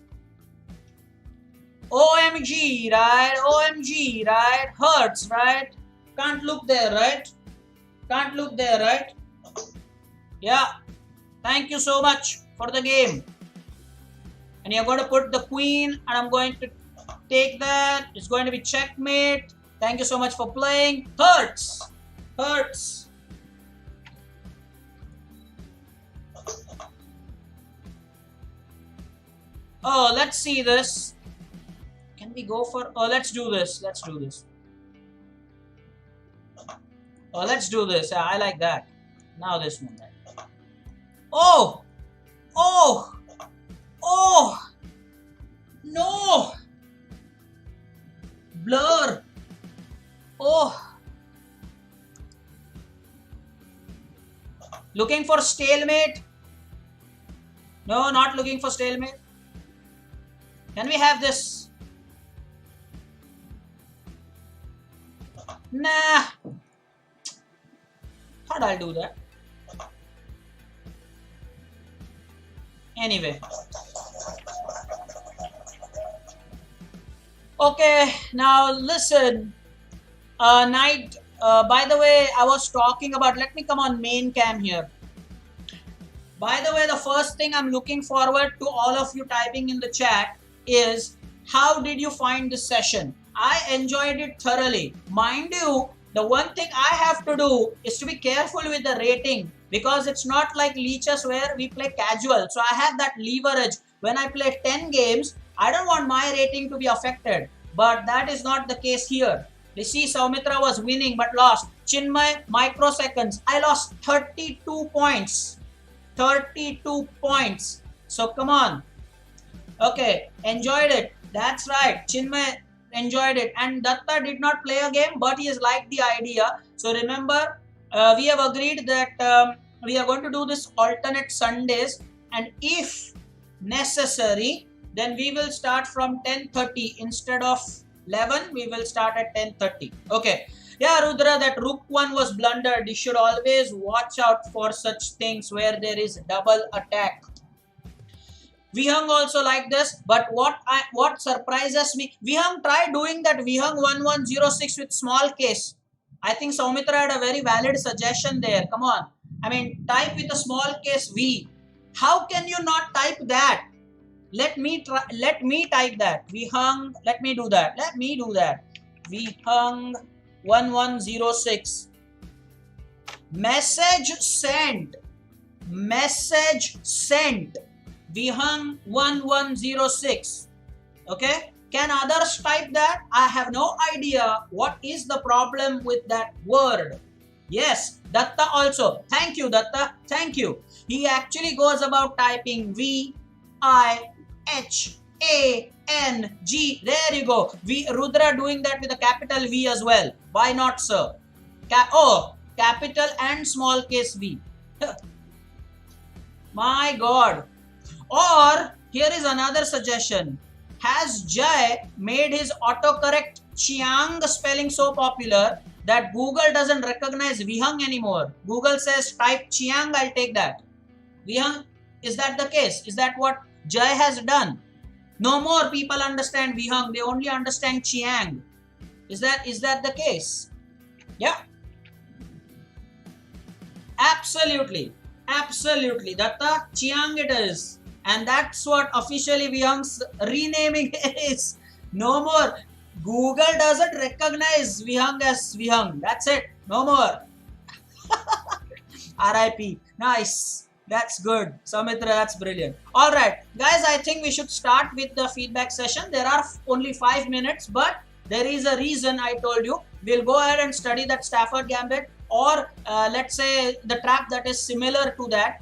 OMG, right? OMG, right? Hurts, right? Can't look there, right? Can't look there, right? Yeah. Thank you so much for the game. And you're going to put the queen, and I'm going to take that. It's going to be checkmate. Thank you so much for playing. Hurts. Hurts. Oh, let's see this. Can we go for... Oh, let's do this. Let's do this. Oh, let's do this. Yeah, I like that. Now this one. Oh! Oh! Oh! No! Blur! Oh! Looking for stalemate? No, not looking for stalemate. Can we have this? Nah. Thought I'll do that. Anyway. Okay, now listen. By the way, I was talking about, let me come on main cam here. By the way, the first thing I'm looking forward to all of you typing in the chat is, how did you find this session? I enjoyed it thoroughly. Mind you, the one thing I have to do is to be careful with the rating, because it's not like leeches where we play casual. So I have that leverage. When I play 10 games, I don't want my rating to be affected. But that is not the case here. You see, Soumitra was winning but lost. Chinmay, microseconds. I lost 32 points. 32 points. So come on. Okay, enjoyed it. That's right. Chinmay enjoyed it. And Datta did not play a game, but he has liked the idea. So remember, we have agreed that we are going to do this alternate Sundays. And if necessary, then we will start from 10:30 instead of 11. We will start at 10:30. Okay. Yeah, Rudra, that rook one was blundered. You should always watch out for such things where there is double attack. Vihang also like this, but what surprises me, Vihang tried doing that Vihang 1106 with small case. I think Soumitra had a very valid suggestion there. Come on. I mean, type with a small case V. How can you not type that? Let me type that. Vihang, let me do that. Let me do that. Vihang 1106. Message sent. Message sent. Vihang 1106. Okay. Can others type that? I have no idea what is the problem with that word. Yes, Datta also. Thank you, Datta. Thank you. He actually goes about typing V-I-H-A-N-G. There you go. Rudra doing that with a capital V as well. Why not, sir? Capital and small case V. My God. Or here is another suggestion. Has Jai made his autocorrect Chiang spelling so popular that Google doesn't recognize Vihang anymore? Google says type Chiang, I'll take that. Vihang, is that the case? Is that what Jai has done? No more people understand Vihang, they only understand Chiang. Is that the case? Yeah. Absolutely. Absolutely. Datta, Chiang it is. And that's what officially Vihang's renaming is. No more. Google doesn't recognize Vihang as Vihang. That's it. No more. RIP. Nice. That's good. Soumitra, that's brilliant. Alright. Guys, I think we should start with the feedback session. There are only 5 minutes, but there is a reason I told you. We'll go ahead and study that Stafford Gambit, or let's say the trap that is similar to that.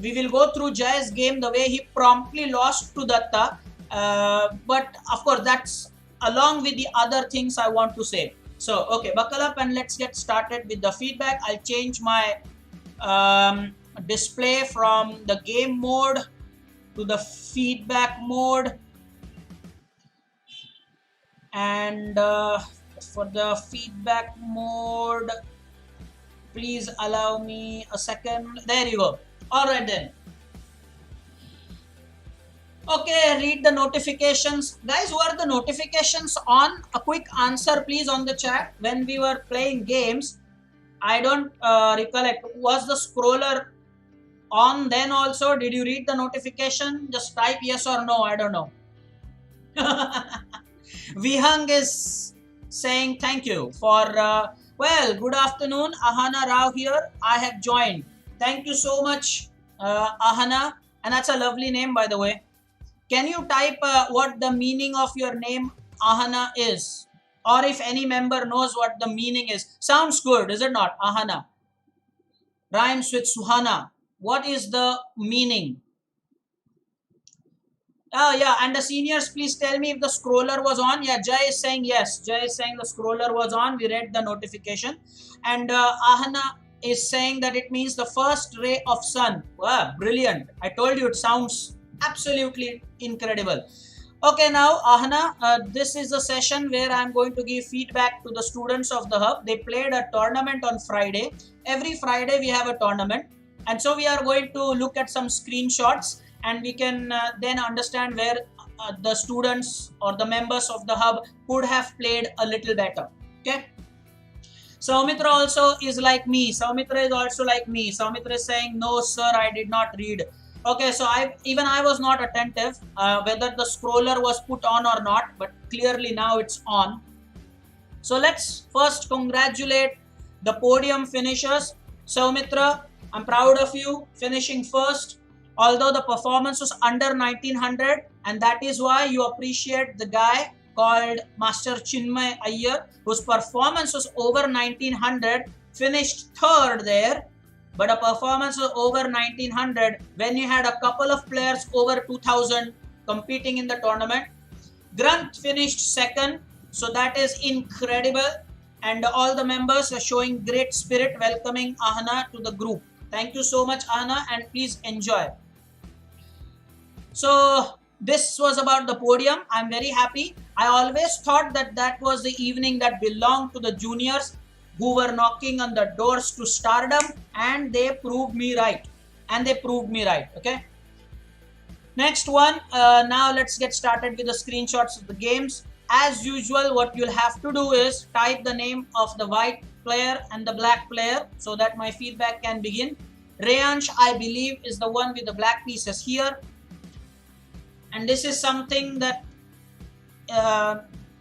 We will go through Jai's game, the way he promptly lost to Datta. But of course, that's along with the other things I want to say. So, okay, buckle up and let's get started with the feedback. I'll change my display from the game mode to the feedback mode. And for the feedback mode, please allow me a second. There you go. All right then. Okay, read the notifications. Guys, were the notifications on? A quick answer please on the chat. When we were playing games, I don't recollect. Was the scroller on then also? Did you read the notification? Just type yes or no. I don't know. Vihang is saying thank you for, well, good afternoon. Ahana Rao here. I have joined. Thank you so much, Ahana. And that's a lovely name, by the way. Can you type what the meaning of your name, Ahana, is? Or if any member knows what the meaning is. Sounds good, is it not? Ahana. Rhymes with Suhana. What is the meaning? Oh, yeah. And the seniors, please tell me if the scroller was on. Yeah, Jay is saying yes. Jay is saying the scroller was on. We read the notification. And Ahana is saying that it means the first ray of sun. Wow, brilliant. I told you it sounds absolutely incredible. Okay, now Ahana, this is the session where I'm going to give feedback to the students of the hub. They played a tournament on Friday. Every Friday we have a tournament, and so we are going to look at some screenshots, and we can then understand where the students or the members of the hub could have played a little better. Okay. Saumitra also is like me. Saumitra is also like me. Saumitra is saying, no sir, I did not read. Okay, so I was not attentive whether the scroller was put on or not, but clearly now it's on. So let's first congratulate the podium finishers. Saumitra, I'm proud of you finishing first, although the performance was under 1900, and that is why you appreciate the guy called Master Chinmay Iyer, whose performance was over 1900, finished third there. But a performance of over 1900 when you had a couple of players over 2000 competing in the tournament. Grant finished second, so that is incredible. And all the members are showing great spirit welcoming Ahana to the group. Thank you so much, Ahana, and please enjoy. So this was about the podium. I'm very happy. I always thought that that was the evening that belonged to the juniors who were knocking on the doors to stardom, and they proved me right. Okay. Next one. Now let's get started with the screenshots of the games. As usual, what you'll have to do is type the name of the white player and the black player so that my feedback can begin. Reyansh, I believe, is the one with the black pieces here. And this is something that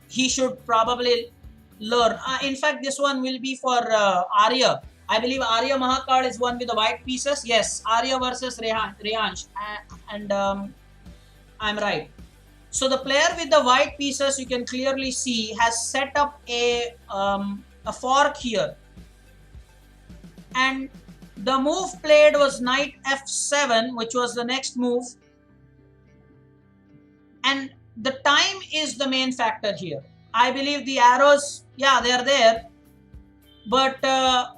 he should probably learn. In fact, this one will be for Arya. I believe Arya Mahakal is one with the white pieces. Yes, Arya versus Reyansh. And I'm right. So the player with the white pieces, you can clearly see, has set up a fork here. And the move played was knight f7, which was the next move. And the time is the main factor here. I believe the arrows, yeah, they are there. But the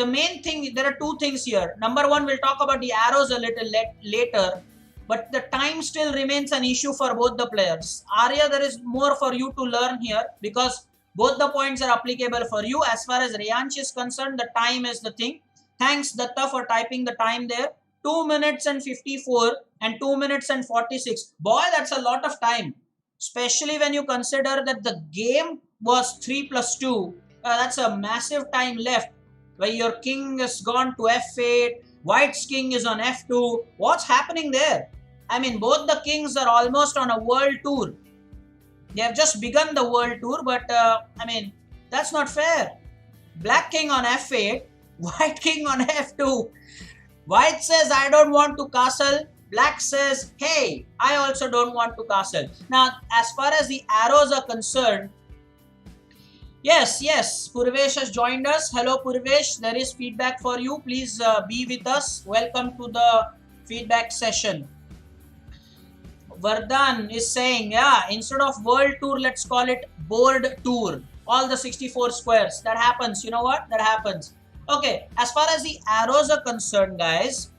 main thing, there are two things here. Number one, we'll talk about the arrows a little later. But the time still remains an issue for both the players. Arya, there is more for you to learn here because both the points are applicable for you. As far as Reyansh is concerned, the time is the thing. Thanks, Datta, for typing the time there. 2 minutes and 54 and 2 minutes and 46. Boy, that's a lot of time. Especially when you consider that the game was 3+2. That's a massive time left. Where your king has gone to f8. White's king is on f2. What's happening there? I mean, both the kings are almost on a world tour. They have just begun the world tour, but I mean, that's not fair. Black king on f8. White king on f2. White says, I don't want to castle. Black says, hey, I also don't want to castle. Now, as far as the arrows are concerned, yes, Purvesh has joined us. Hello, Purvesh. There is feedback for you. Please be with us. Welcome to the feedback session. Vardhan is saying, yeah, instead of world tour, let's call it board tour. All the 64 squares. That happens. You know what? That happens. Okay, as far as the arrows are concerned, guys,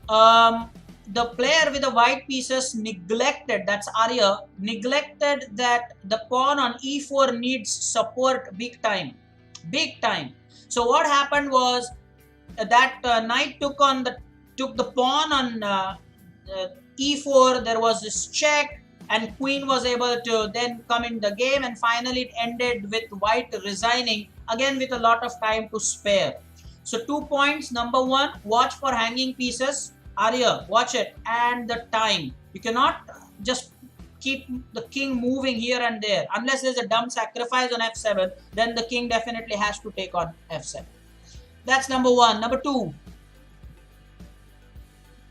the player with the white pieces neglected, that's Arya, neglected that the pawn on e4 needs support big time. Big time. So what happened was that knight took the pawn on e4. There was this check, and queen was able to then come in the game, and finally it ended with white resigning, again with a lot of time to spare. So 2 points. Number 1, watch for hanging pieces. Arya, watch it, and the time. You cannot just keep the king moving here and there. Unless there's a dumb sacrifice on f7, then the king definitely has to take on f7. That's number 1. Number 2.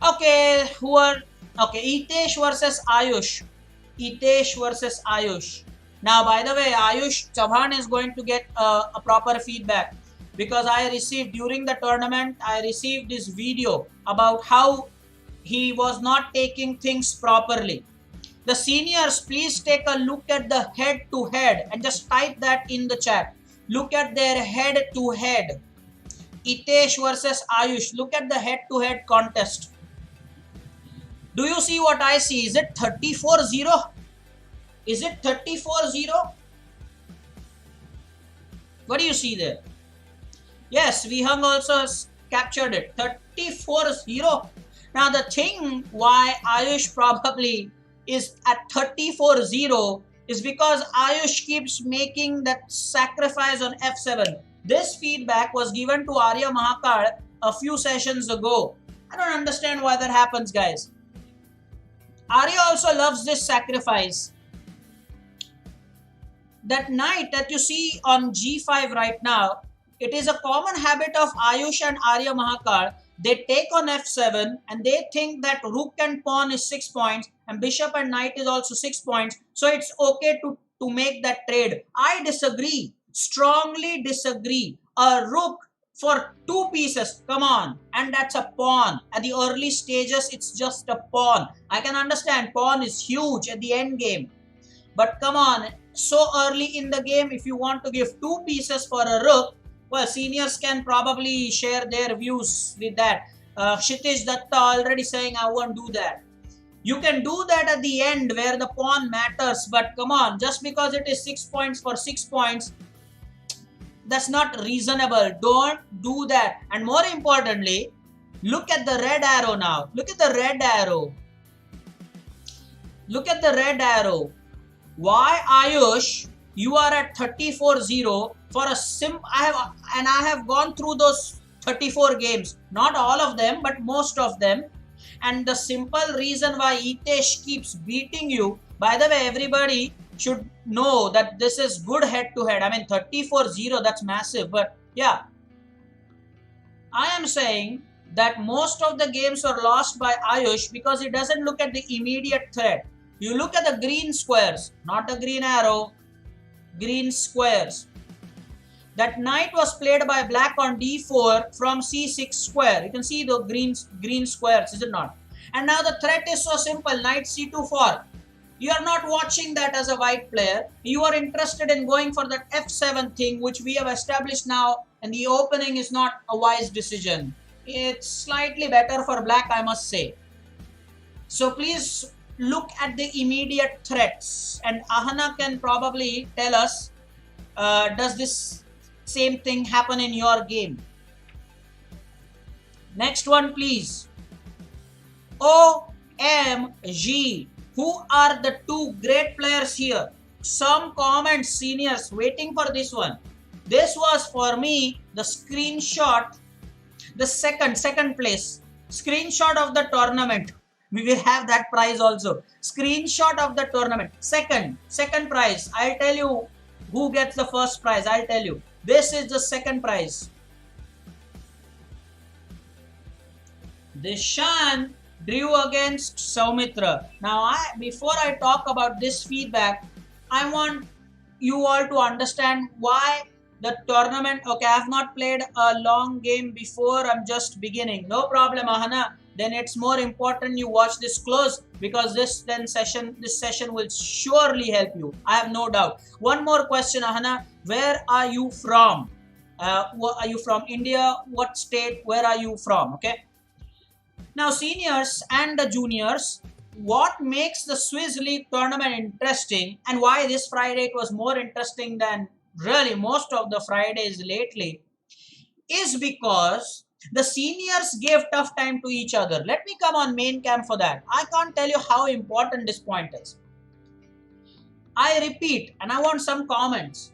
Okay, Hitesh versus Ayush. Hitesh versus Ayush. Now, by the way, Ayush Chauhan is going to get a proper feedback, because I received during the tournament, I received this video about how he was not taking things properly. The seniors, please take a look at the head to head and just type that in the chat. Look at their head to head. Hitesh versus Ayush. Look at the head to head contest. Do you see what I see? Is it 34-0? Is it 34-0? What do you see there? Yes, Vihang also has captured it. 34-0. Now the thing why Ayush probably is at 34-0 is because Ayush keeps making that sacrifice on f7. This feedback was given to Arya Mahakal a few sessions ago. I don't understand why that happens, guys. Arya also loves this sacrifice. That knight that you see on g5 right now, it is a common habit of Ayush and Arya Mahakal. They take on f7 and they think that rook and pawn is 6 points and bishop and knight is also 6 points. So it's okay to make that trade. I disagree. Strongly disagree. A rook for 2 pieces, come on, and that's a pawn. At the early stages, it's just a pawn. I can understand pawn is huge at the end game, but come on, so early in the game, if you want to give 2 pieces for a rook, well, seniors can probably share their views with that. Kshitish Datta already saying I won't do that. You can do that at the end where the pawn matters, but come on, just because it is 6 points for 6 points, that's not reasonable. Don't do that. And more importantly, look at the red arrow now. Look at the red arrow. Look at the red arrow. Why, Ayush, you are at 34-0 for a I have gone through those 34 games. Not all of them, but most of them. And the simple reason why Hitesh keeps beating you, by the way, everybody should know that this is good head to head. I mean, 34-0, that's massive. But yeah, I am saying that most of the games are lost by Ayush because he doesn't look at the immediate threat. You look at the green squares, not a green arrow, green squares. That knight was played by black on d4 from c6 square. You can see the green squares, is it not? And now the threat is so simple, knight c2 4. You are not watching that as a white player. You are interested in going for that f7 thing, which we have established now, and the opening is not a wise decision. It's slightly better for black, I must say. So please look at the immediate threats, and Ahana can probably tell us, does this same thing happen in your game? Next one, please. OMG. Who are the 2 great players here? Some comments, seniors, waiting for this one. This was for me the screenshot, the second place. Screenshot of the tournament. We will have that prize also. Screenshot of the tournament. Second prize. I'll tell you who gets the first prize. I'll tell you. This is the second prize. Dishan drew against Soumitra. Now, before I talk about this feedback, I want you all to understand why the tournament. Okay, I have not played a long game before. I'm just beginning. No problem, Ahana. then it's more important you watch this close, because this session will surely help you. I have no doubt. One more question, Ahana. Where are you from? Are you from India? What state? Where are you from? Okay. Now, seniors and the juniors, what makes the Swiss League tournament interesting, and why this Friday it was more interesting than really most of the Fridays lately, is because the seniors gave tough time to each other. Let me come on main cam for that. I can't tell you how important this point is. I repeat, and I want some comments.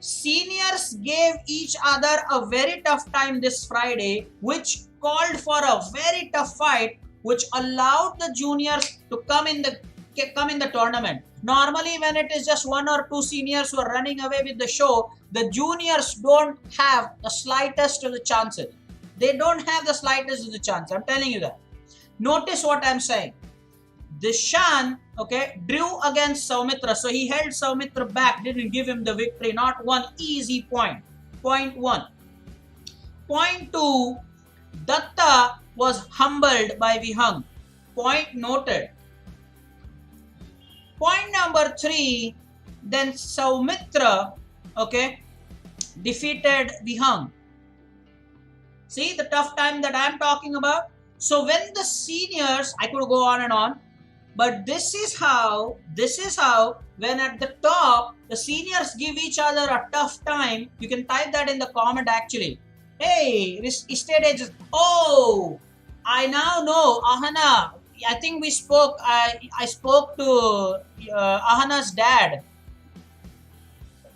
Seniors gave each other a very tough time this Friday, which called for a very tough fight, which allowed the juniors to come in the tournament. Normally, when it is just one or two seniors who are running away with the show, the juniors don't have the slightest of the chances. They don't have the slightest of the chance. I'm telling you that. Notice what I'm saying. Dishan, okay, drew against Soumitra. So he held Soumitra back, didn't give him the victory. Not one easy point. Point one. Point two, Datta was humbled by Vihang. Point noted. Point number three, then Soumitra, okay, defeated Vihang. See the tough time that I'm talking about? So when the seniors, I could go on and on, but this is how, when at the top, the seniors give each other a tough time. You can type that in the comment actually. Hey, estate agents. Oh, I now know, Ahana. I think we spoke, I spoke to Ahana's dad.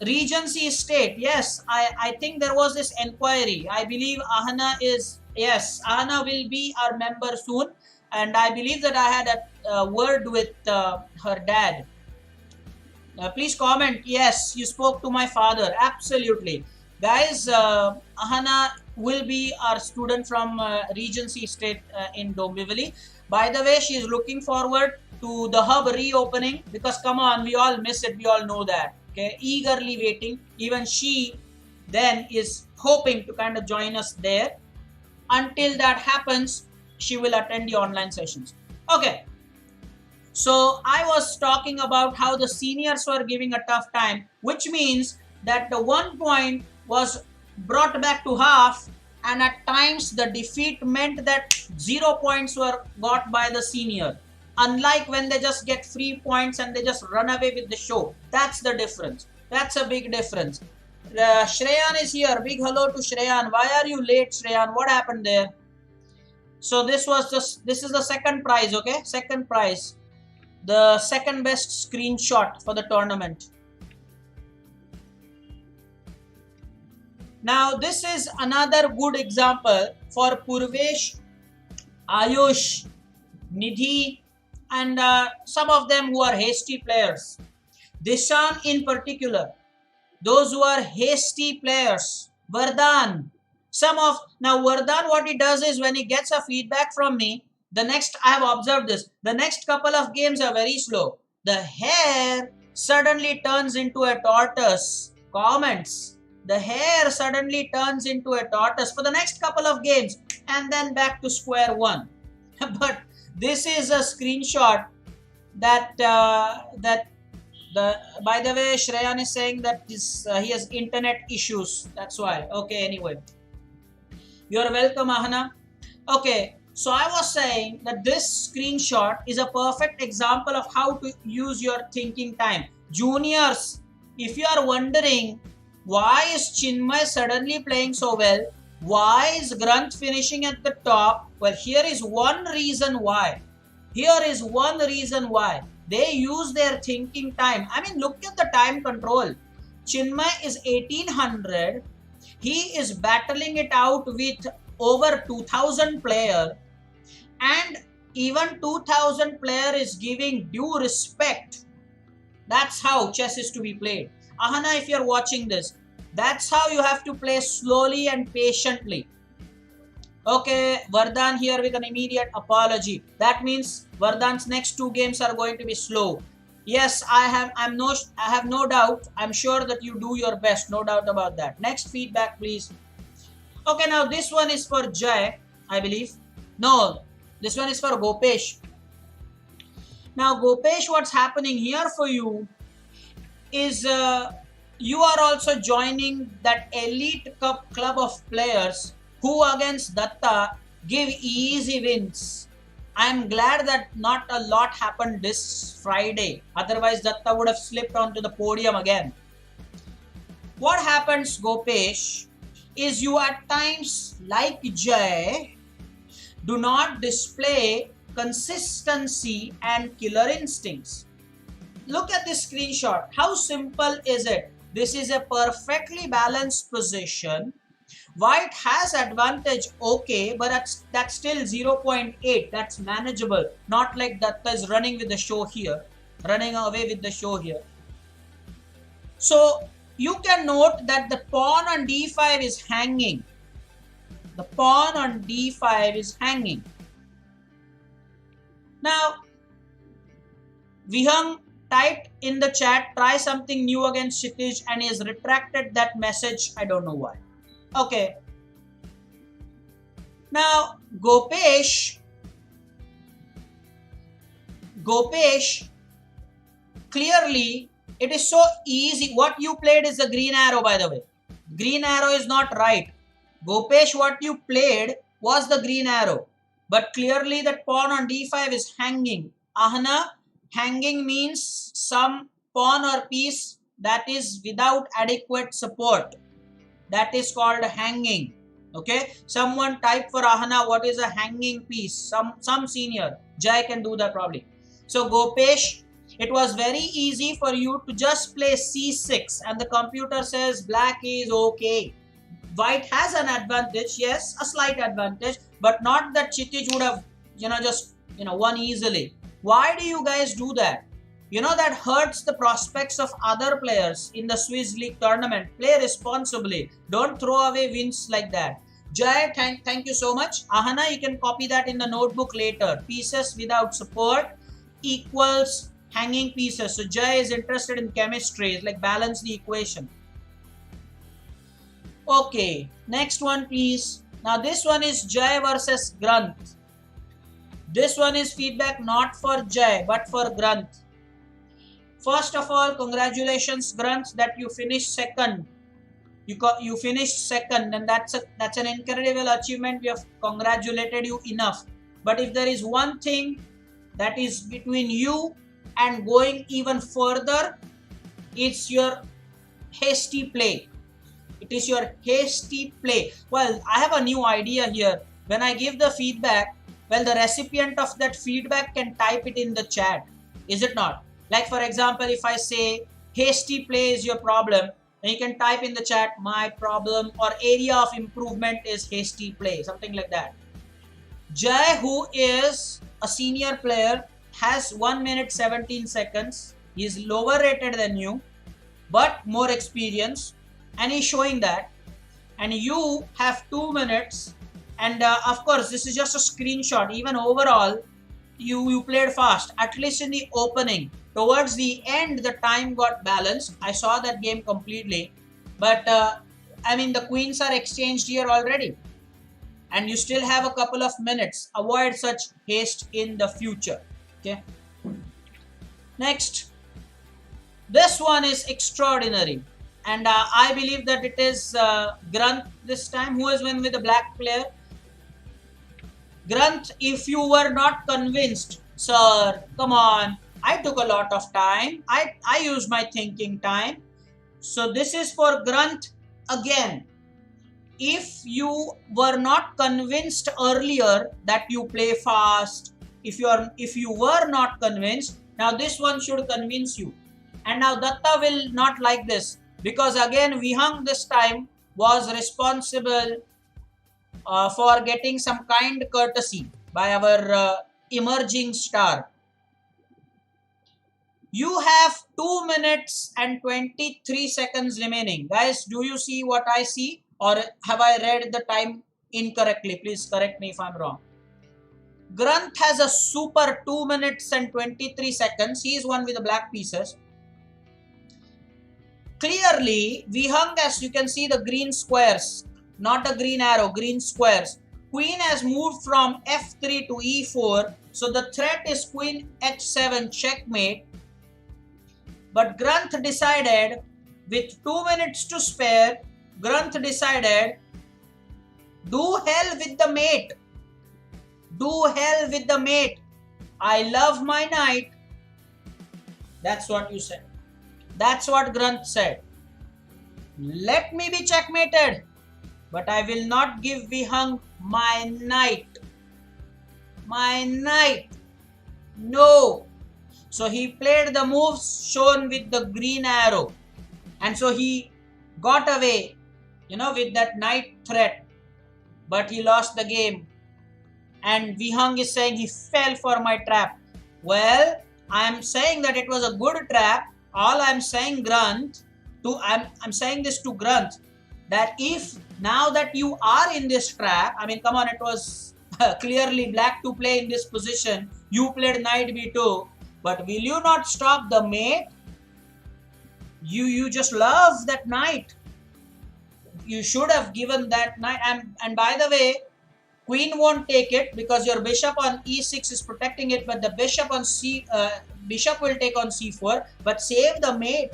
Regency estate. Yes, I think there was this inquiry. I believe Ahana is, yes, Ahana will be our member soon. And I believe that I had a word with her dad. Please comment. Yes, you spoke to my father. Absolutely. Guys, Ahana will be our student from Regency Estate in Dombivli. By the way, she is looking forward to the hub reopening, because come on, we all miss it. We all know that. Okay, eagerly waiting. Even she then is hoping to kind of join us there. Until that happens, she will attend the online sessions. Okay. So I was talking about how the seniors were giving a tough time, which means that the 1 point was brought back to half, and at times the defeat meant that 0 points were got by the senior. Unlike when they just get free points and they just run away with the show. That's the difference. That's a big difference. Shreyan is here. Big hello to Shreyan. Why are you late, Shreyan? What happened there? So this is the second prize, okay? Second prize. The second best screenshot for the tournament. Now this is another good example for Purvesh, Ayush, Nidhi, and some of them who are hasty players. Dishan in particular. Those who are hasty players. Vardhan. Now Vardhan, what he does is when he gets a feedback from me, I have observed this, the next couple of games are very slow. The hare suddenly turns into a tortoise. Comments. The hare suddenly turns into a tortoise for the next couple of games, and then back to square one. But this is a screenshot that by the way, Shreyan is saying that he has internet issues. That's why. Okay, anyway. You're welcome, Ahana. Okay, so I was saying that this screenshot is a perfect example of how to use your thinking time. Juniors, if you are wondering why is Chinmay suddenly playing so well, why is Granth finishing at the top, well, here is one reason why. They use their thinking time. I mean, look at the time control. Chinmay is 1800. He is battling it out with over 2000 player, and even 2000 player is giving due respect. That's how chess is to be played. Ahana, if you're watching this, that's how you have to play slowly and patiently. Okay, Vardhan here with an immediate apology. That means Vardhan's next 2 games are going to be slow. Yes, I have no doubt. I'm sure that you do your best. No doubt about that. Next feedback, please. Okay, now this one is for Jay, I believe. No, This one is for Gopesh. Now Gopesh, what's happening here for you is you are also joining that elite cup club of players who against Datta give easy wins. I am glad that not a lot happened this Friday. Otherwise, Datta would have slipped onto the podium again. What happens, Gopesh, is you at times, like Jay, do not display consistency and killer instincts. Look at this screenshot. How simple is it? This is a perfectly balanced position. White has advantage, okay, but that's still 0.8. That's manageable. Not like Datta is running with the show here, running away with the show here. So you can note that the pawn on d5 is hanging. The pawn on d5 is hanging. Now, Vihang typed in the chat, try something new against Kshitij, and he has retracted that message. I don't know why. Okay. Now, Gopesh, clearly, it is so easy. What you played is a green arrow, by the way. Green arrow is not right. Gopesh, what you played was the green arrow. But clearly that pawn on d5 is hanging. Ahana, hanging means some pawn or piece that is without adequate support. That is called hanging. Okay. Someone type for Ahana what is a hanging piece. Some senior. Jai can do that probably. So Gopesh, it was very easy for you to just play c6 and the computer says black is okay. White has an advantage, yes, a slight advantage, but not that Kshitij would have, just, won easily. Why do you guys do that? That hurts the prospects of other players in the Swiss League tournament. Play responsibly. Don't throw away wins like that. Jai, thank you so much. Ahana, you can copy that in the notebook later. Pieces without support equals hanging pieces. So Jai is interested in chemistry. It's like balance the equation. Okay, next one please. Now this one is Jai versus Granth. This one is feedback not for Jai but for Granth. First of all, congratulations Granth that you finished second. You finished second, and that's an incredible achievement. We have congratulated you enough. But if there is one thing that is between you and going even further, it's your hasty play. It is your hasty play. Well, I have a new idea here. When I give the feedback, well, the recipient of that feedback can type it in the chat. Is it not? Like for example, if I say hasty play is your problem, then you can type in the chat my problem or area of improvement is hasty play. Something like that. Jai, who is a senior player, has 1 minute 17 seconds. He is lower rated than you, but more experience. And he's showing that, and you have 2 minutes, and of course this is just a screenshot. Even overall you played fast, at least in the opening. Towards the end the time got balanced. I saw that game completely, but the queens are exchanged here already, and you still have a couple of minutes. Avoid such haste in the future. Okay, next, this one is extraordinary. And I believe that it is Granth this time. Who has won with the black player? Granth, if you were not convinced, sir, come on. I took a lot of time. I used my thinking time. So this is for Granth again. If you were not convinced earlier that you play fast, if you were not convinced, now this one should convince you. And now Datta will not like this. Because again, Vihang this time was responsible for getting some kind courtesy by our emerging star. You have 2 minutes and 23 seconds remaining. Guys, do you see what I see? Or have I read the time incorrectly? Please correct me if I'm wrong. Granth has a super 2 minutes and 23 seconds. He is one with the black pieces. Clearly, Vihang, as you can see the green squares, not a green arrow, green squares. Queen has moved from f3 to e4. So the threat is queen h7 checkmate. But Granth decided, with 2 minutes to spare, Granth decided, do hell with the mate. Do hell with the mate. I love my knight. That's what you said. That's what Granth said. Let me be checkmated, but I will not give Vihang my knight. My knight. No. So he played the moves shown with the green arrow. And so he got away, with that knight threat. But he lost the game. And Vihang is saying he fell for my trap. Well, I am saying that it was a good trap. All I am saying, I'm saying this to Granth, that if now that you are in this trap, come on, it was clearly black to play in this position. You played knight b2, but will you not stop the mate? You just love that knight. You should have given that knight. And by the way, queen won't take it because your bishop on e6 is protecting it, but the bishop will take on c4, but save the mate.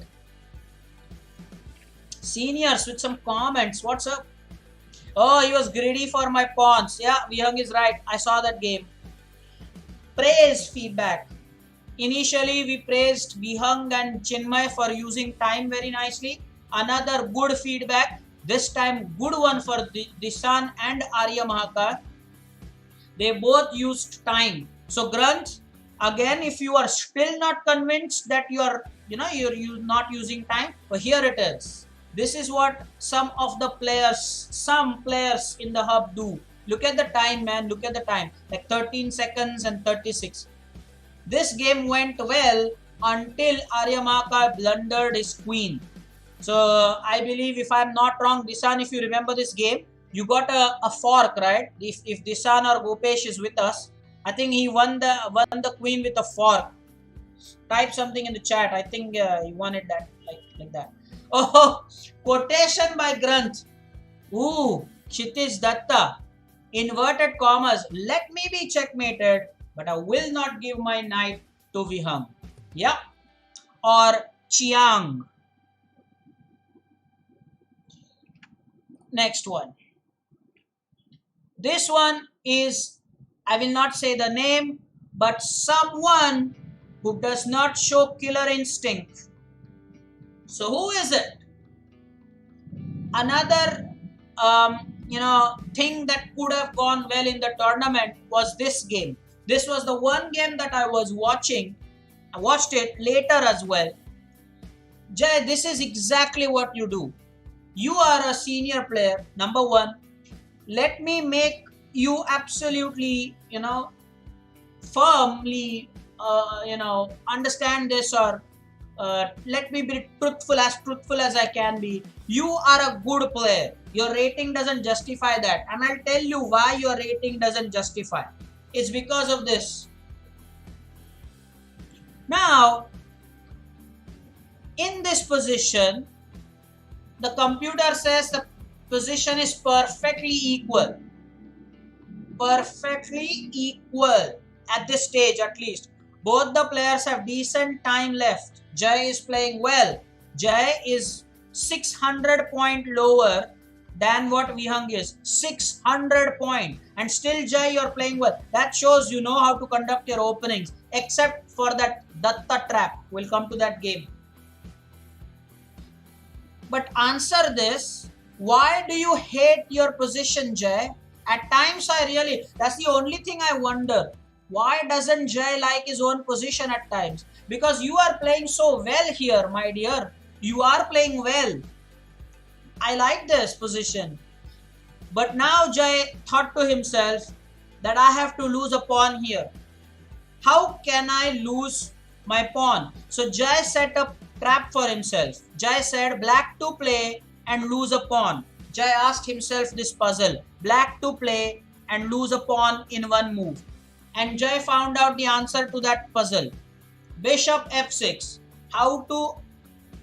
Seniors with some comments. What's up? Oh, he was greedy for my pawns. Yeah, Vihang is right. I saw that game. Praise feedback. Initially, we praised Vihang and Chinmay for using time very nicely. Another good feedback. This time, good one for Dishan and Arya Mahakal. They both used time. So, Granth, again, if you are still not convinced that you're not using time, well, here it is. This is what some players in the hub do. Look at the time, man. Look at the time. Like 13 seconds and 36. This game went well until Arya Mahakal blundered his queen. So I believe, if I'm not wrong, Dishan, if you remember this game, you got a fork, right? If Dishan or Gopesh is with us, I think he won the queen with a fork. Type something in the chat. I think he won it like that. Oh, quotation by Granth. Ooh, Kshitij Datta. Inverted commas. Let me be checkmated, but I will not give my knight to Vihang. Yeah. Or Chiang. Next one. This one is, I will not say the name, but someone who does not show killer instinct. So who is it? Another thing that could have gone well in the tournament was this game. This was the one game that I was watching. I watched it later as well. Jay, this is exactly what you do. You are a senior player, number one. Let me make you absolutely, firmly, understand this, or let me be truthful as I can be. You are a good player. Your rating doesn't justify that. And I'll tell you why your rating doesn't justify. It's because of this. Now, in this position, the computer says the position is perfectly equal. Perfectly equal at this stage, at least. Both the players have decent time left. Jay is playing well. Jay is 600 point lower than what Vihang is. 600 point. And still, Jay, you're playing well. That shows you know how to conduct your openings. Except for that Datta trap. We'll come to that game. But answer this. Why do you hate your position, Jay? At times, that's the only thing I wonder. Why doesn't Jay like his own position at times? Because you are playing so well here, my dear. You are playing well. I like this position. But now Jay thought to himself that I have to lose a pawn here. How can I lose my pawn? So Jay set a trap for himself. Jay said black to play and lose a pawn. Jay asked himself this puzzle. Black to play and lose a pawn in one move. And Jay found out the answer to that puzzle. Bishop f6. How to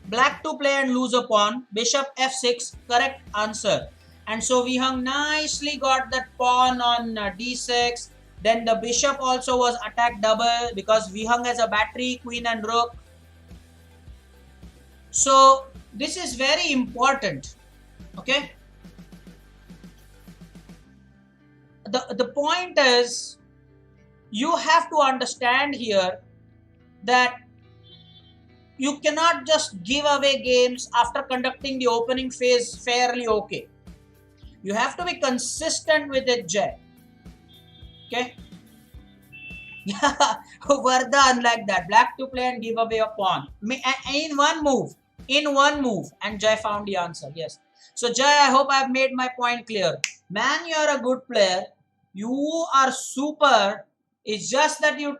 black to play and lose a pawn. Bishop f6. Correct answer. And so Vihang nicely got that pawn on d6. Then the bishop also was attacked double because Vihang has a battery, queen and rook. So this is very important. Okay. The point is, you have to understand here that you cannot just give away games after conducting the opening phase fairly okay. You have to be consistent with it, Jay. Okay. Yeah, Vardhan like that. Black to play and give away a pawn. In one move. In one move. And Jay found the answer. Yes. So Jay, I hope I've made my point clear. Man, you're a good player. You are super. It's just that you,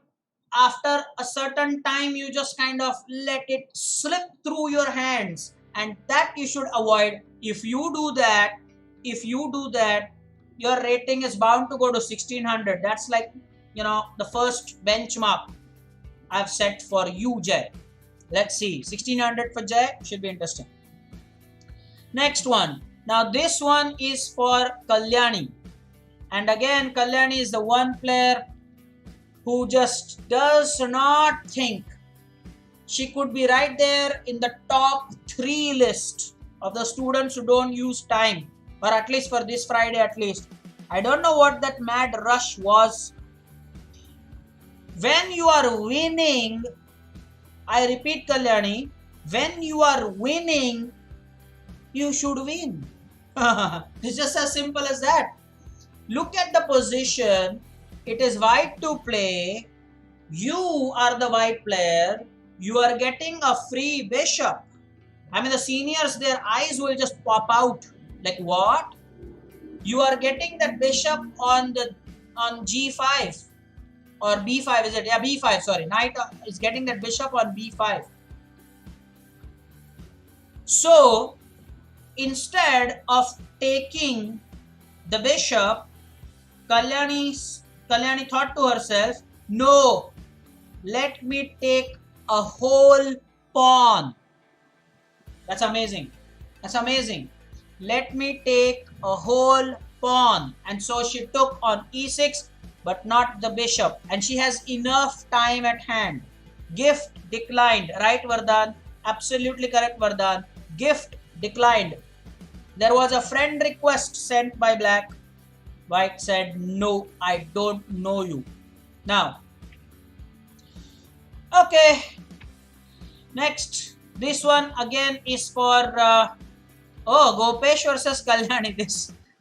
after a certain time, you just kind of let it slip through your hands. And that you should avoid. If you do that, your rating is bound to go to 1600. That's like, the first benchmark I've set for you, Jay. Let's see. 1600 for Jay should be interesting. Next one. Now this one is for Kalyani. And again, Kalyani is the one player who just does not think. She could be right there in the top 3 list of the students who don't use time. Or at least for this Friday at least. I don't know what that mad rush was. When you are winning, I repeat, Kalyani, when you are winning, you should win. It's just as simple as that. Look at the position. It is white to play. You are the white player. You are getting a free bishop. I mean, the seniors, their eyes will just pop out. Like, what? You are getting that bishop on g5 or b5, is it? Yeah, b5, sorry. Knight is getting that bishop on b5. So, instead of taking the bishop, Kalyani thought to herself, no, let me take a whole pawn. That's amazing. That's amazing. Let me take a whole pawn. And so she took on e6, but not the bishop. And she has enough time at hand. Gift declined. Right, Vardhan? Absolutely correct, Vardhan. Gift declined. There was a friend request sent by Black. White said, no, I don't know you. Now, okay. Next, this one again is for Gopesh versus Kalyani.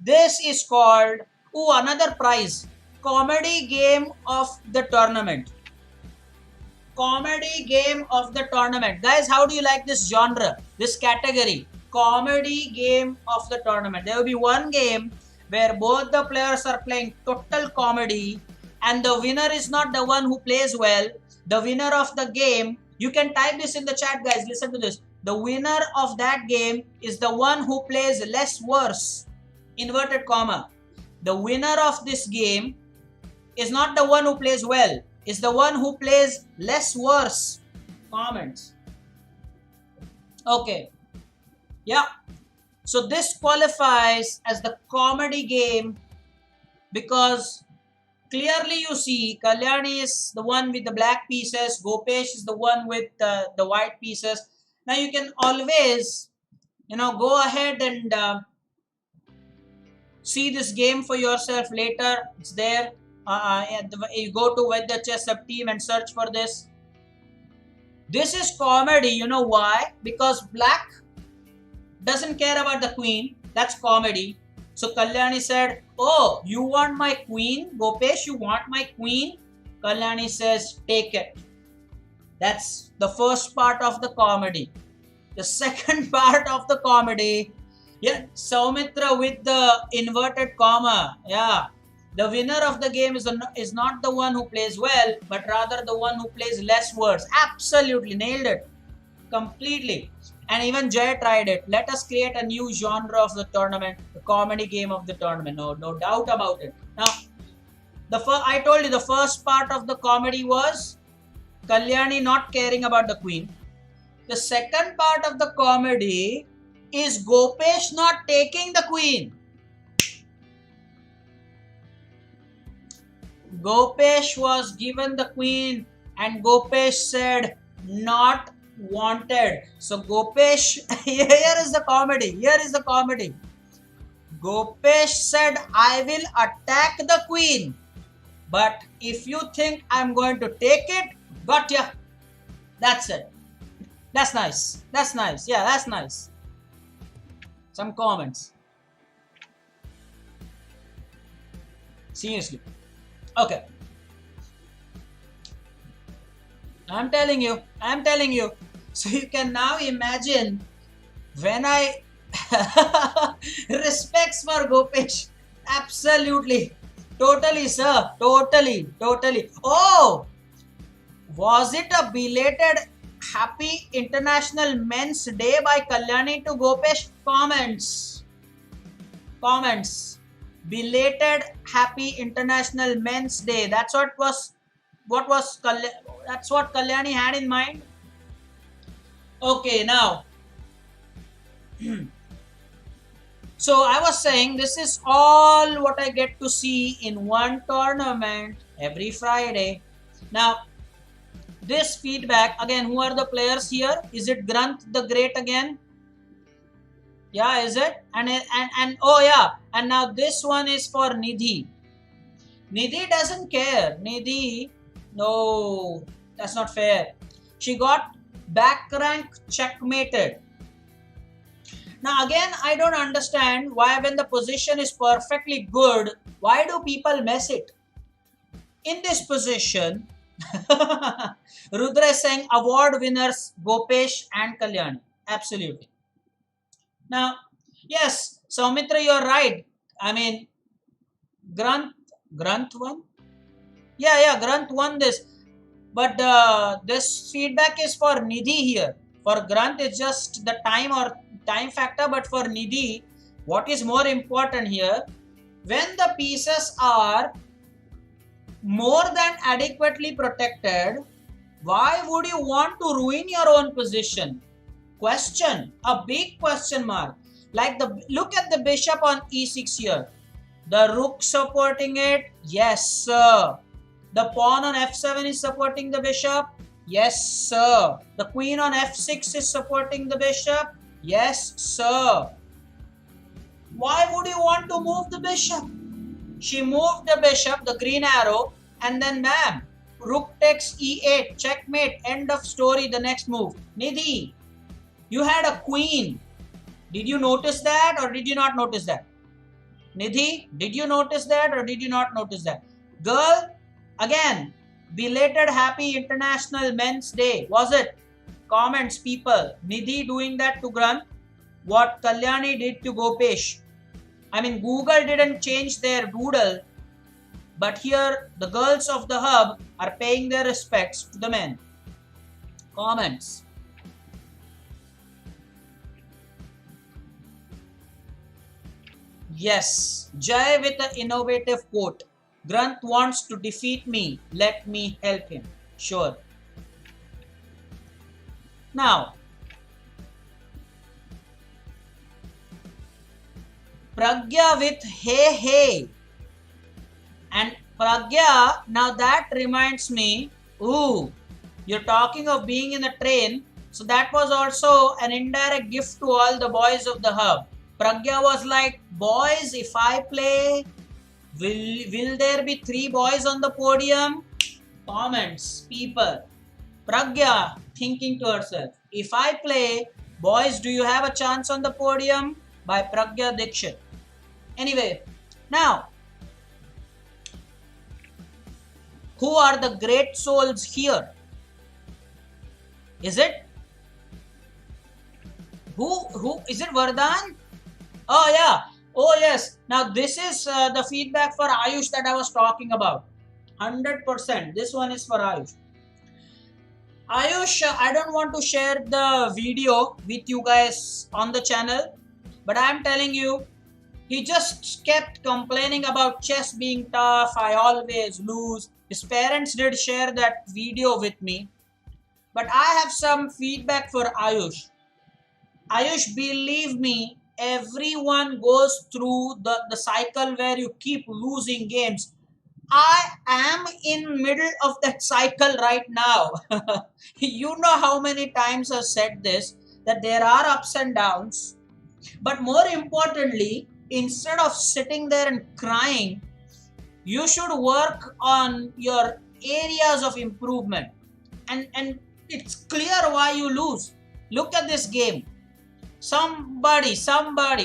This is called another prize. Comedy game of the tournament. Comedy game of the tournament. Guys, how do you like this genre? This category? Comedy game of the tournament. There will be one game where both the players are playing total comedy and the winner is not the one who plays well. The winner of the game, you can type this in the chat, guys. Listen to this. The winner of that game is the one who plays less worse. Inverted comma. The winner of this game is not the one who plays well. It's the one who plays less worse. Comments. Okay. Yeah. So this qualifies as the comedy game because clearly you see Kalyani is the one with the black pieces. Gopesh is the one with the white pieces. Now you can always, go ahead and see this game for yourself later. It's there. You go to With the Chess Up team and search for this. This is comedy. You know why? Because black doesn't care about the queen. That's comedy. So Kalyani said, oh, you want my queen? Gopesh, you want my queen? Kalyani says, take it. That's the first part of the comedy. The second part of the comedy, yeah, Saumitra with the inverted comma. Yeah. The winner of the game is not the one who plays well, but rather the one who plays less worse. Absolutely nailed it. Completely. And even Jay tried it. Let us create a new genre of the tournament, the comedy game of the tournament. No doubt about it. Now, I told you the first part of the comedy was Kalyani not caring about the queen. The second part of the comedy is Gopesh not taking the queen. Gopesh was given the queen and Gopesh said, not wanted. So Gopesh, here is the comedy. Here is the comedy. Gopesh said, I will attack the queen. But if you think I'm going to take it, got ya. That's it. That's nice. That's nice. Yeah, that's nice. Some comments. Seriously. Okay. I'm telling you. I'm telling you. So you can now imagine when I respects for Gopesh. Absolutely. Totally, sir. Totally. Totally. Oh, was it a belated Happy International Men's Day by Kalyani to Gopesh? Comments. Comments. Belated Happy International Men's Day. That's that's what Kalyani had in mind. Okay, now. So I was saying this is all what I get to see in one tournament every Friday. Now, this feedback again, who are the players here? Is it Granth the Great again? Yeah, is it? And oh yeah, and now this one is for Nidhi. Nidhi doesn't care. Nidhi, no, that's not fair. She got back rank checkmated. Now again, I don't understand why when the position is perfectly good, why do people mess it? In this position, Rudra is saying award winners Gopesh and Kalyani. Absolutely. Now, yes, Soumitra, you're right. I mean, Granth won? Yeah, Granth won this. But this feedback is for Nidhi here. For Granth, it's just the time factor. But for Nidhi, what is more important here? When the pieces are more than adequately protected, why would you want to ruin your own position? Question, a big question mark. Like look at the bishop on e6 here. The rook supporting it, yes sir. The pawn on f7 is supporting the bishop, yes sir. The queen on f6 is supporting the bishop, yes sir. Why would you want to move the bishop? She moved the bishop, the green arrow, and then bam, rook takes e8, checkmate, end of story, the next move. Nidhi, you had a queen. Did you notice that or did you not notice that? Nidhi, did you notice that or did you not notice that? Girl, again, belated Happy International Men's Day. Was it? Comments, people. Nidhi doing that to Granth. What Kalyani did to Gopesh. I mean, Google didn't change their doodle, but here the girls of the hub are paying their respects to the men. Comments. Yes, Jai with an innovative quote. Granth wants to defeat me. Let me help him. Sure. Now, Pragya with hey hey. And Pragya, now that reminds me, ooh, you're talking of being in a train. So that was also an indirect gift to all the boys of the hub. Pragya was like, boys, if I play, will there be 3 boys on the podium? Comments, people. Pragya thinking to herself, if I play, boys, do you have a chance on the podium? By Pragya Dikshit. Anyway, now, who are the great souls here? Is it? Who is it? Vardhan? Oh yeah. Oh yes. Now this is the feedback for Ayush that I was talking about. 100%. This one is for Ayush. Ayush, I don't want to share the video with you guys on the channel, but I'm telling you, he just kept complaining about chess being tough. I always lose. His parents did share that video with me, but I have some feedback for Ayush. Ayush, believe me, everyone goes through the cycle where you keep losing games. I am in middle of that cycle right now. You know how many times I've said this, that there are ups and downs, but more importantly, instead of sitting there and crying, you should work on your areas of improvement. And it's clear why you lose. Look at this game. Somebody.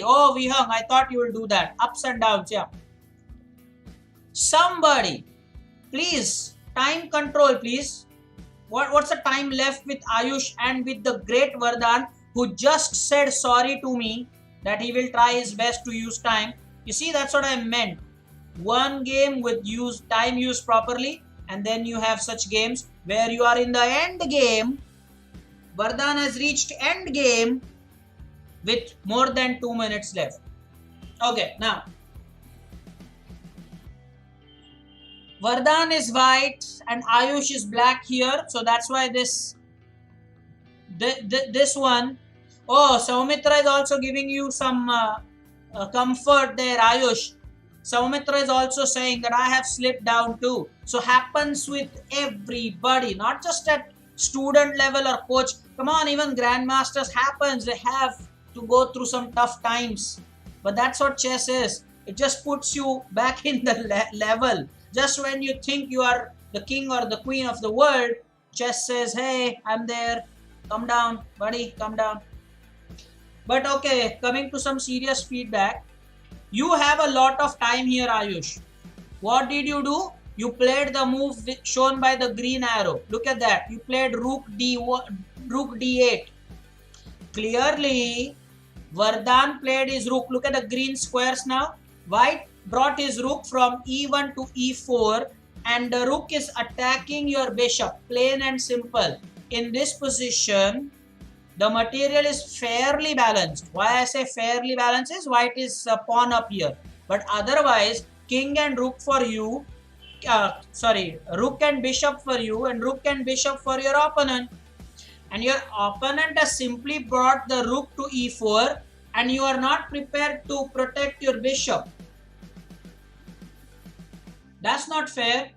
Oh, Vihang, I thought you will do that. Ups and downs, yeah. Somebody, please, time control, please. What's the time left with Ayush and with the great Vardhan, who just said sorry to me that he will try his best to use time. You see, that's what I meant. One game with time used properly, and then you have such games where you are in the end game. Vardhan has reached end game with more than 2 minutes left. Okay, now Vardhan is white and Ayush is black here, so that's why this one. Oh, Saumitra is also giving you some comfort there, Ayush. Saumitra is also saying that I have slipped down too. So happens with everybody, not just at student level or coach. Come on, even grandmasters happens. They have to go through some tough times. But that's what chess is. It just puts you back in the level. Just when you think you are the king or the queen of the world, chess says, hey, I'm there. Come down, buddy, come down. But okay, coming to some serious feedback. You have a lot of time here, Ayush. What did you do? You played the move shown by the green arrow. Look at that. You played rook d8. Clearly, Vardhan played his rook. Look at the green squares now. White brought his rook from e1 to e4, and the rook is attacking your bishop. Plain and simple. In this position, the material is fairly balanced. Why I say fairly balanced is white is a pawn up here. But otherwise, king and rook for you, rook and bishop for you, and rook and bishop for your opponent. And your opponent has simply brought the rook to e4, and you are not prepared to protect your bishop. That's not fair.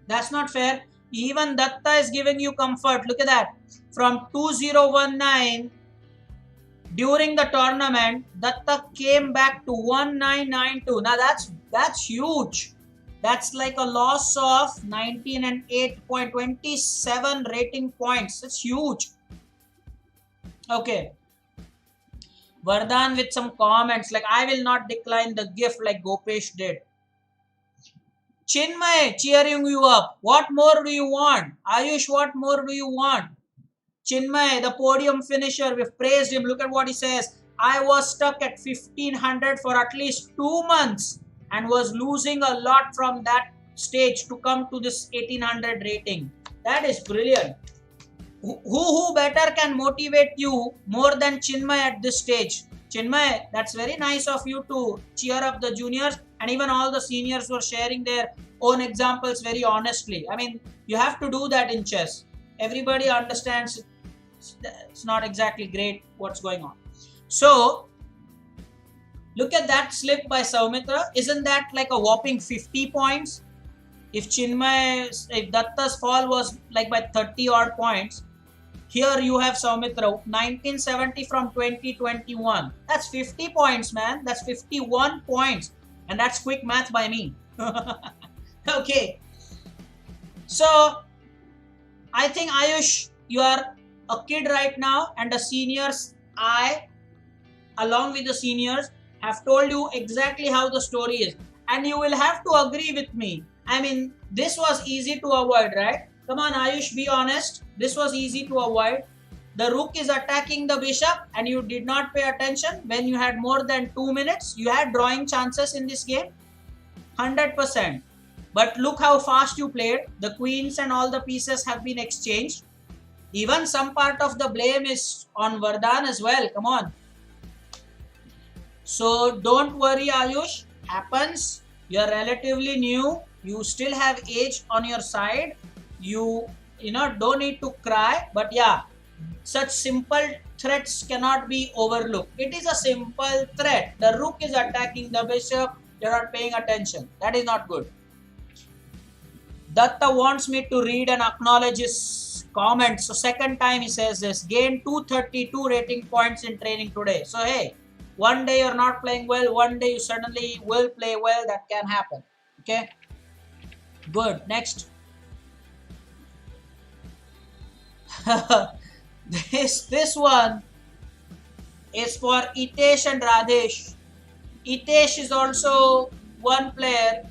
That's not fair. Even Datta is giving you comfort. Look at that. From 2019, during the tournament, Datta came back to 1992. Now that's huge. That's like a loss of 19 and 8.27 rating points. That's huge. Okay. Vardhan with some comments like, I will not decline the gift like Gopesh did. Chinmay cheering you up. What more do you want? Ayush, what more do you want? Chinmay, the podium finisher, we've praised him. Look at what he says. I was stuck at 1500 for at least 2 months and was losing a lot from that stage to come to this 1800 rating. That is brilliant. Who better can motivate you more than Chinmay at this stage? Chinmay, that's very nice of you to cheer up the juniors, and even all the seniors who are sharing their own examples very honestly. I mean, you have to do that in chess. Everybody understands it's not exactly great what's going on. So, look at that slip by Saumitra. Isn't that like a whopping 50 points? If Datta's fall was like by 30 odd points, here you have Saumitra, 1970 from 2021. That's 50 points, man. That's 51 points. And that's quick math by me. Okay. So, I think Ayush, you are a kid right now, and the seniors, along with the seniors, have told you exactly how the story is. And you will have to agree with me. I mean, this was easy to avoid, right? Come on, Ayush, be honest. This was easy to avoid. The rook is attacking the bishop and you did not pay attention when you had more than 2 minutes. You had drawing chances in this game. 100%. But look how fast you played. The queens and all the pieces have been exchanged. Even some part of the blame is on Vardhan as well. Come on. So don't worry, Ayush. Happens. You're relatively new. You still have age on your side. You don't need to cry. But yeah, such simple threats cannot be overlooked. It is a simple threat. The rook is attacking the bishop. You're not paying attention. That is not good. Datta wants me to read and acknowledge his comments. So second time he says this. Gain 232 rating points in training today. So hey, one day you're not playing well, one day you suddenly will play well. That can happen. Okay. Good. Next. this one is for Itesh and Radesh. Itesh is also one player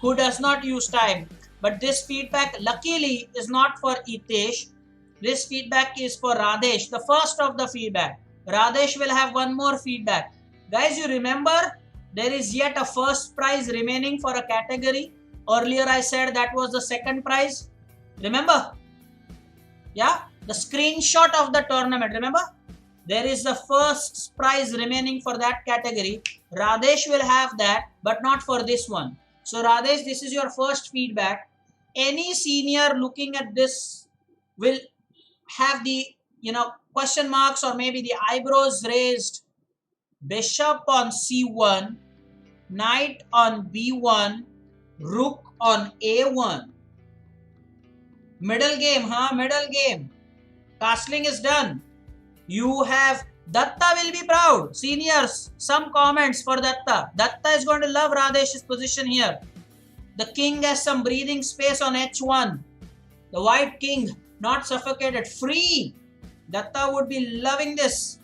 who does not use time. But this feedback luckily is not for Itesh. This feedback is for Radesh, the first of the feedback. Radesh will have one more feedback. Guys, you remember there is yet a first prize remaining for a category. Earlier I said that was the second prize. Remember? Yeah, the screenshot of the tournament. Remember? There is the first prize remaining for that category. Radesh will have that, but not for this one. So Radesh, this is your first feedback. Any senior looking at this will have the question marks or maybe the eyebrows raised. Bishop on C1, knight on B1, rook on A1. Middle game, huh? Middle game. Castling is done. You have Datta will be proud. Seniors, some comments for Datta. Datta is going to love Radesh's position here. The king has some breathing space on H1. The white king not suffocated. Free. Datta would be loving this.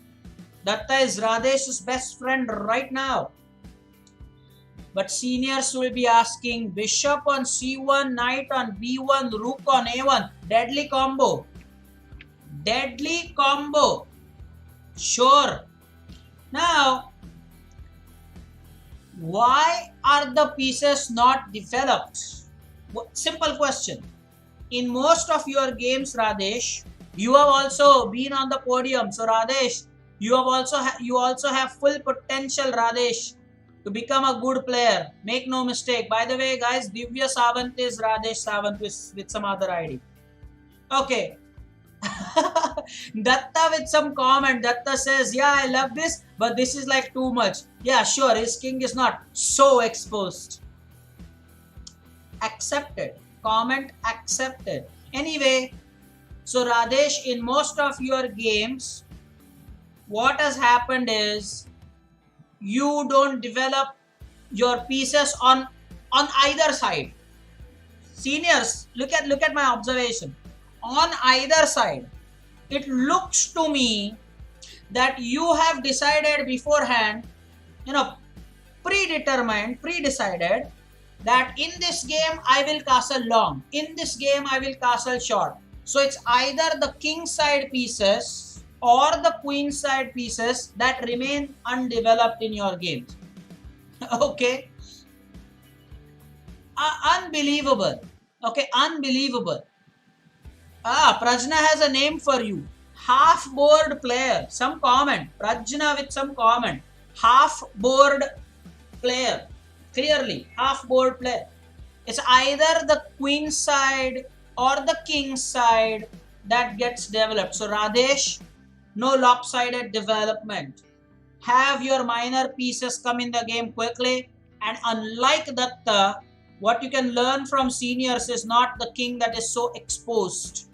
Datta is Radesh's best friend right now. But seniors will be asking bishop on C1, knight on B1, rook on A1. Deadly combo. Deadly combo. Sure. Now, why are the pieces not developed? Simple question. In most of your games, Radesh, you have also been on the podium. So Radesh, you also have full potential, Radesh, to become a good player. Make no mistake. By the way, guys, Divya Savant is Radesh Savant with some other ID. Okay. Datta with some comment. Datta says, yeah, I love this, but this is like too much. Yeah, sure, his king is not so exposed. Accepted. Comment accepted. Anyway, so Radesh, in most of your games, what has happened is you don't develop your pieces on either side. Seniors, look at my observation. On either side, it looks to me that you have decided beforehand, pre-decided that in this game I will castle long, in this game I will castle short. So it's either the king side pieces or the queen side pieces that remain undeveloped in your games. Okay. Unbelievable. Okay, unbelievable. Prajna has a name for you. Half-board player. Some comment. Prajna with some comment. Half-board player. Clearly, half-board player. It's either the queen side or the king side that gets developed. So Radesh, no lopsided development. Have your minor pieces come in the game quickly. And unlike Datta, what you can learn from seniors is not the king that is so exposed.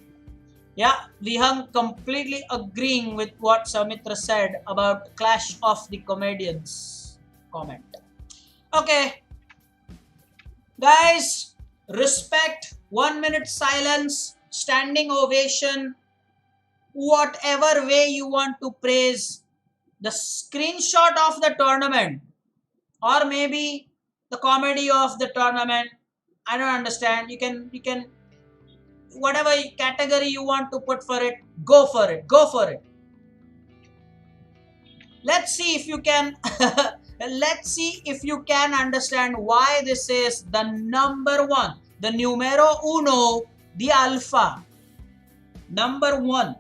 Yeah, Vihang completely agreeing with what Samitra said about Clash of the Comedians comment. Okay. Guys, respect, 1 minute silence, standing ovation, whatever way you want to praise the screenshot of the tournament or maybe the comedy of the tournament. I don't understand. You can whatever category you want to put for it, go for it. Go for it. Let's see if you can let's see if you can understand why this is the number one, the numero uno, the alpha. Number one.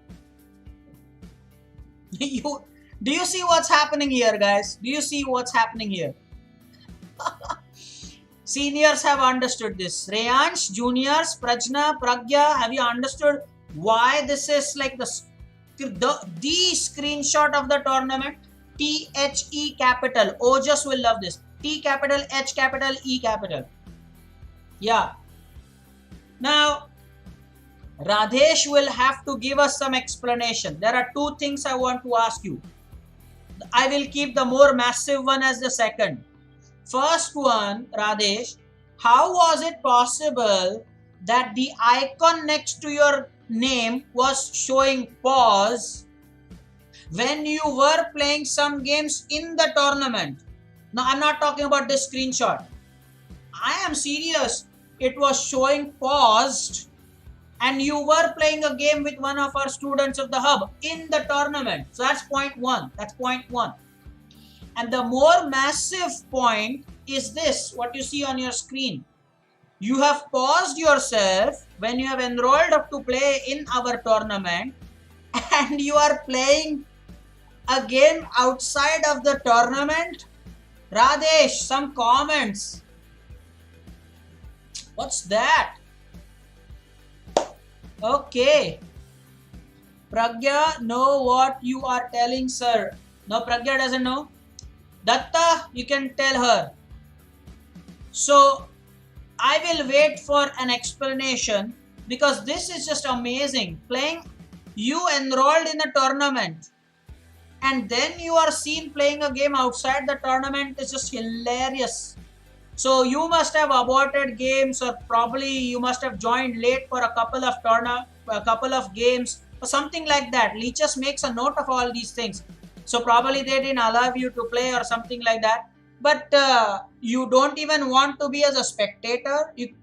Do you see what's happening here, guys? Do you see what's happening here? Seniors have understood this. Reyansh, juniors, Prajna, Pragya, have you understood why this is like the screenshot of the tournament? THE capital. Ojas will love this. T capital, H capital, E capital. Yeah. Now, Radhesh will have to give us some explanation. There are two things I want to ask you. I will keep the more massive one as the second. First one, Radhesh, how was it possible that the icon next to your name was showing pause when you were playing some games in the tournament? Now, I'm not talking about this screenshot. I am serious. It was showing paused and you were playing a game with one of our students of the hub in the tournament. So that's point one. That's point one. And the more massive point is this, what you see on your screen. You have paused yourself when you have enrolled up to play in our tournament and you are playing a game outside of the tournament. Radhesh, some comments. What's that? Okay. Pragya, know what you are telling, sir. No, Pragya doesn't know. Datta, you can tell her. So, I will wait for an explanation because this is just amazing. Playing, you enrolled in a tournament and then you are seen playing a game outside the tournament is just hilarious. So you must have aborted games, or probably you must have joined late for a couple of games or something like that. Leeches makes a note of all these things. So probably they didn't allow you to play or something like that. But you don't even want to be as a spectator. You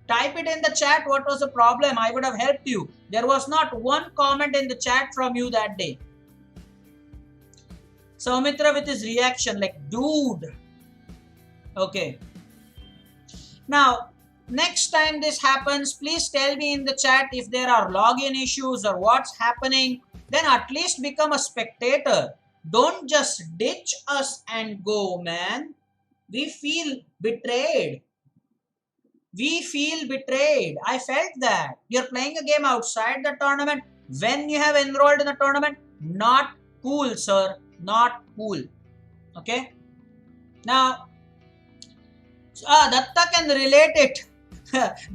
type it in the chat. What was the problem? I would have helped you. There was not one comment in the chat from you that day. Soumitra with his reaction like, dude. Okay. Now, next time this happens, please tell me in the chat if there are login issues or what's happening. Then at least become a spectator. Don't just ditch us and go, man. We feel betrayed. We feel betrayed. I felt that. You're playing a game outside the tournament when you have enrolled in the tournament. Not cool, sir. Not cool. Okay? Now, Datta can relate it.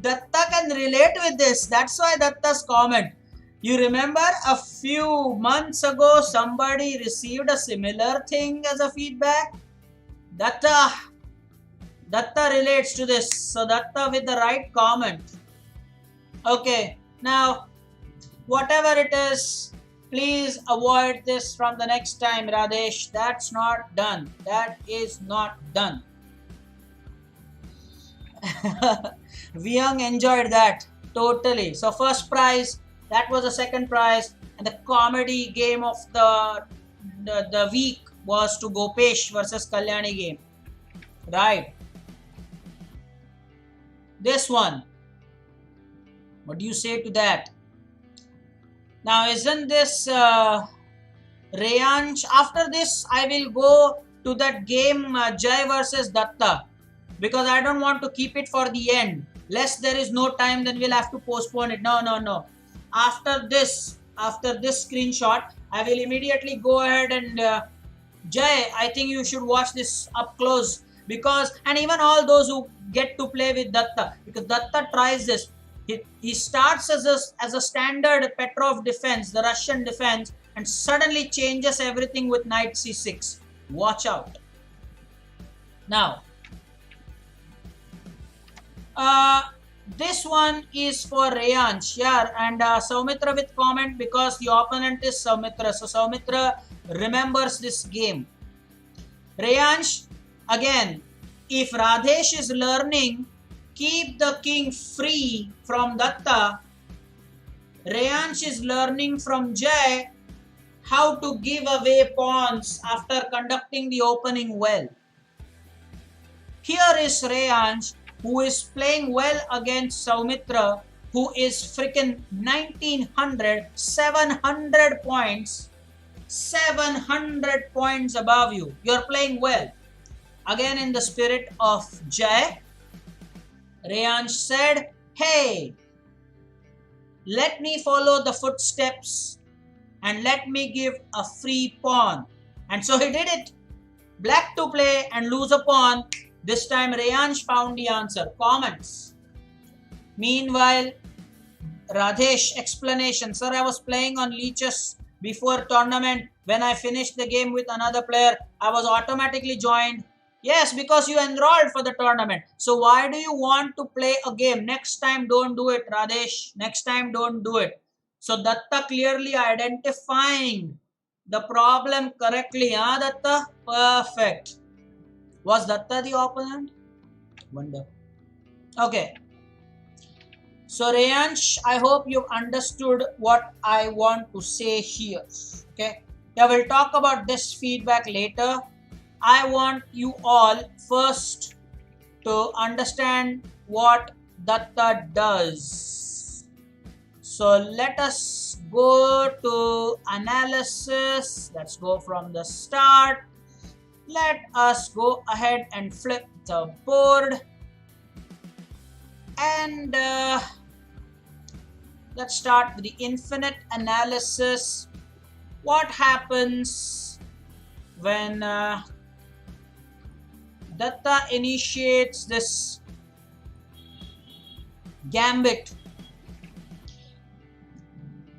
Datta can relate with this. That's why Datta's comment. You remember a few months ago, somebody received a similar thing as a feedback? Datta relates to this. So Datta with the right comment. Okay. Now, whatever it is, please avoid this from the next time, Radhesh. That's not done. That is not done. Vyung enjoyed that totally. So first prize, that was the second prize, and the comedy game of the week was to Gopesh versus Kalyani game. Right. This one. What do you say to that? Now, isn't this Rayansh? After this, I will go to that game Jai versus Datta, because I don't want to keep it for the end. Lest there is no time, then we'll have to postpone it. No. After this screenshot, I will immediately go ahead and Jai, I think you should watch this up close, because, and even all those who get to play with Datta, because Datta tries this. He starts as a standard Petrov defense, the Russian defense, and suddenly changes everything with knight c6. Watch out. Now, this one is for Rayansh. Yeah, and Soumitra with comment because the opponent is Soumitra. So Soumitra remembers this game. Rayansh, again, if Radhesh is learning, keep the king free from Datta. Rayansh is learning from Jai how to give away pawns after conducting the opening well. Here is Rayansh, who is playing well against Soumitra, who is freaking 1900, 700 points, 700 points above you. You're playing well. Again, in the spirit of Jai, Rayansh said, hey, let me follow the footsteps and let me give a free pawn. And so he did it. Black to play and lose a pawn. This time Rayansh found the answer. Comments. Meanwhile, Radhesh explanation. Sir, I was playing on leeches before tournament. When I finished the game with another player, I was automatically joined. Yes, because you enrolled for the tournament. So why do you want to play a game? Next time don't do it, Radhesh. Next time don't do it. So Datta clearly identifying the problem correctly. Huh, Datta? Perfect. Was Datta the opponent? Wonder. Okay. So Rayansh, I hope you've understood what I want to say here. Okay. Yeah, we'll talk about this feedback later. I want you all first to understand what Datta does. So let us go to analysis. Let's go from the start. Let us go ahead and flip the board. And let's start with the infinite analysis. What happens when Datta initiates this gambit?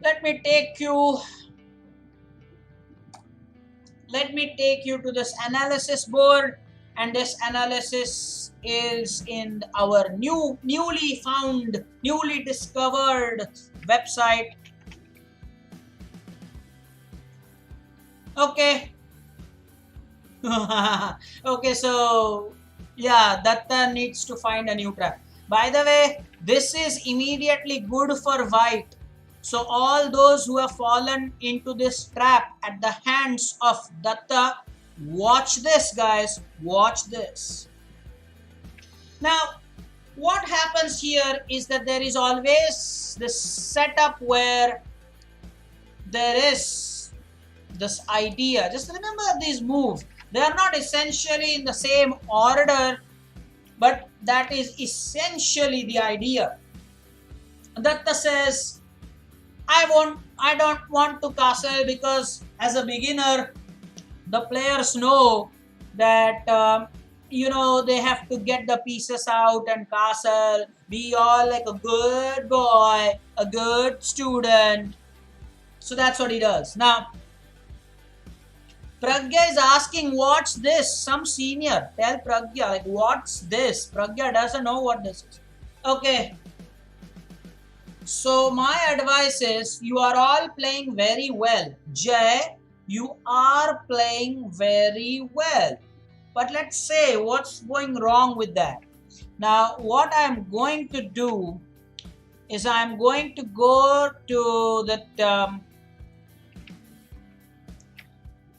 Let me take you to this analysis board, and this analysis is in our newly discovered website. Okay. Okay, so yeah, Datta needs to find a new trap. By the way, this is immediately good for white. So all those who have fallen into this trap at the hands of Datta, watch this, guys. Watch this. Now, what happens here is that there is always this setup where there is this idea. Just remember these moves. They are not essentially in the same order, but that is essentially the idea. Datta says, I don't want to castle because as a beginner, the players know that they have to get the pieces out and castle, be all like a good boy, a good student. So that's what he does. Now, Pragya is asking, what's this? Some senior. Tell Pragya, like, what's this? Pragya doesn't know what this is. Okay. So my advice is, you are all playing very well. Jay, you are playing very well. But let's say, what's going wrong with that? Now, what I'm going to do is I'm going to go to the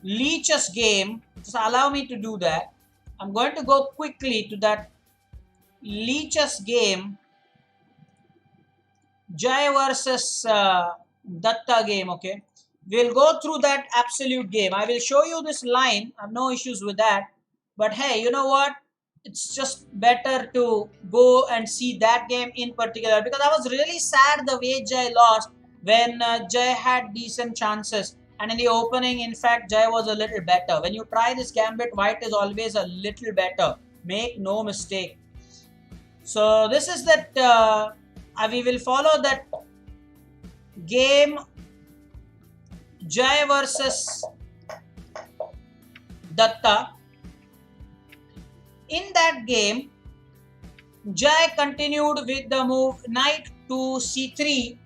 Leech's game. Just allow me to do that. I'm going to go quickly to that Leech's game, Jai versus Datta game. Okay, we'll go through that absolute game. I will show you this line. I have no issues with that. But hey, you know what? It's just better to go and see that game in particular, because I was really sad the way Jai lost when Jai had decent chances. And in the opening, in fact, Jai was a little better. When you try this gambit, white is always a little better. Make no mistake. So this is that, we will follow that game, Jai versus Datta. In that game, Jai continued with the move knight to c3.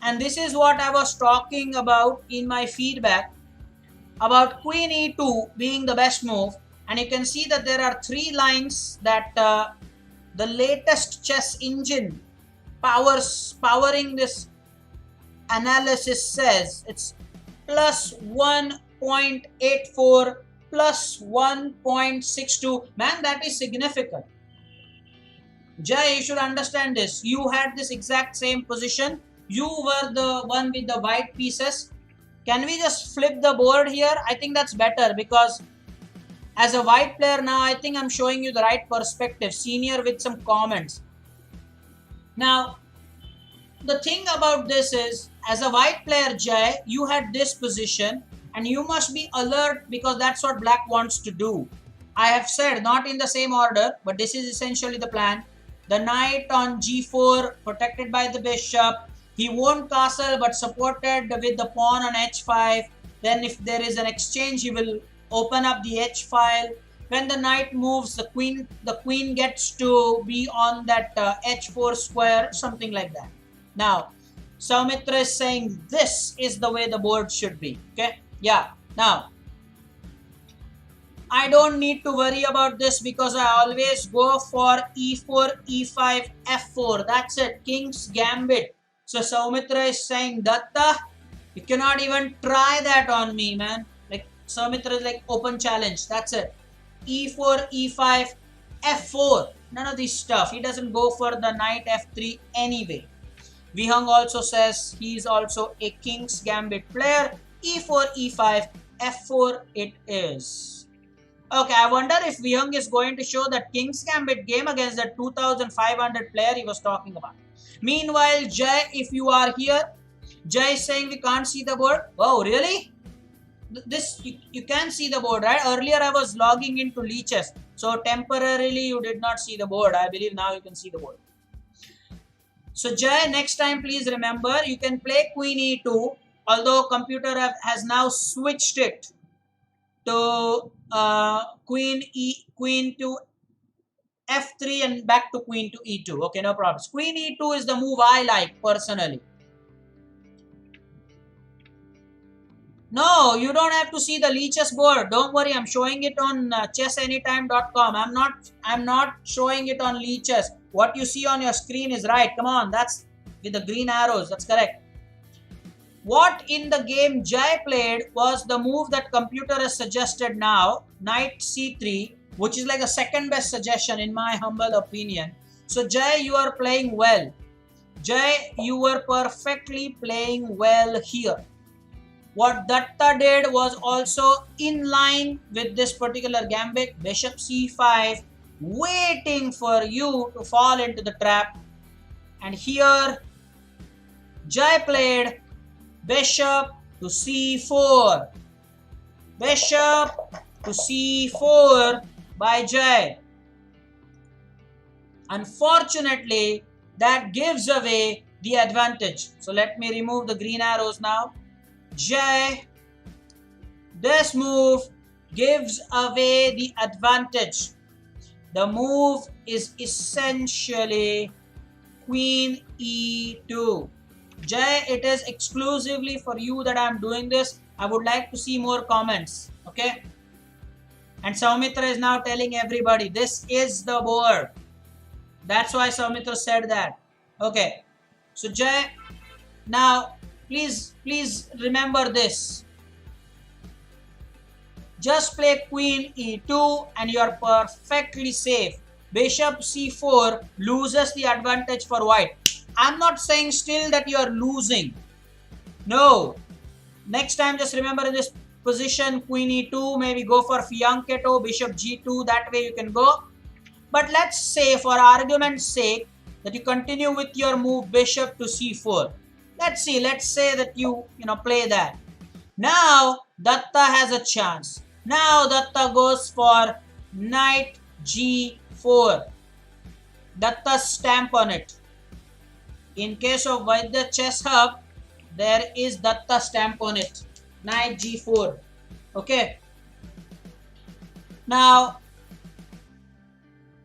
And this is what I was talking about in my feedback about queen e2 being the best move. And you can see that there are three lines that the latest chess engine powering this analysis says. It's plus 1.84, plus 1.62. Man, that is significant. Jai, you should understand this. You had this exact same position. You were the one with the white pieces. Can we just flip the board here? I think that's better, because as a white player now, I think I'm showing you the right perspective. Senior with some comments. Now, the thing about this is, as a white player, Jai, you had this position. and you must be alert because that's what black wants to do. I have said not in the same order, but this is essentially the plan. The knight on g4 protected by the bishop. He won't castle but supported with the pawn on h5. Then if there is an exchange, he will open up the h file. When the knight moves, the queen gets to be on that h4 square, something like that. Now Soumitra is saying this is the way the board should be. Okay, yeah. Now I don't need to worry about this because I always go for e4, e5, f4. That's it. King's gambit. So Soumitra is saying, Datta, you cannot even try that on me, man. Like Soumitra is like open challenge. That's it. E4, e5, f4. None of this stuff. He doesn't go for the knight f3 anyway. Vihang also says he is also a King's gambit player. E4, e5, f4 it is. Okay, I wonder if Vihang is going to show that King's Gambit game against the 2500 player he was talking about. Meanwhile, Jay, if you are here, Jay is saying we can't see the board. Oh, really? This you can see the board, right? Earlier I was logging into leeches, so temporarily you did not see the board. I believe now you can see the board. So Jay, next time please remember you can play Queen E2, although computer has now switched it to queen to f3 and back to queen to e2. Okay, no problems. Queen e2 is the move I like personally. No, you don't have to see the leeches board. Don't worry, I'm showing it on chessanytime.com. I'm not showing it on leeches. What you see on your screen is right. Come on, that's with the green arrows. That's correct. What in the game Jai played was the move that computer has suggested now, knight c3, which is like a second best suggestion in my humble opinion. So Jai, you are playing well. Jai, you were perfectly playing well here. What Datta did was also in line with this particular gambit. Bishop c5, waiting for you to fall into the trap. And here, Jai played bishop to c4. Bishop to c4 by Jai. Unfortunately, that gives away the advantage. So let me remove the green arrows now. Jai, this move gives away the advantage. The move is essentially queen e2. Jai, it is exclusively for you that I am doing this. I would like to see more comments. Okay. And Soumitra is now telling everybody this is the board. That's why Soumitra said that. Okay. So Jai, now please remember this. Just play queen e2 and you are perfectly safe. Bishop c4 loses the advantage for white. I'm not saying still that you are losing. No. Next time just remember in this position queen e2, maybe go for fianchetto, bishop g2, that way you can go. But let's say for argument's sake that you continue with your move bishop to c4. Let's see, let's say that you play that. Now Datta has a chance. Now Datta goes for knight g4. Datta's stamp on it. In case of Vaidya Chess Hub, there is Datta stamp on it. Knight g4. Okay. Now,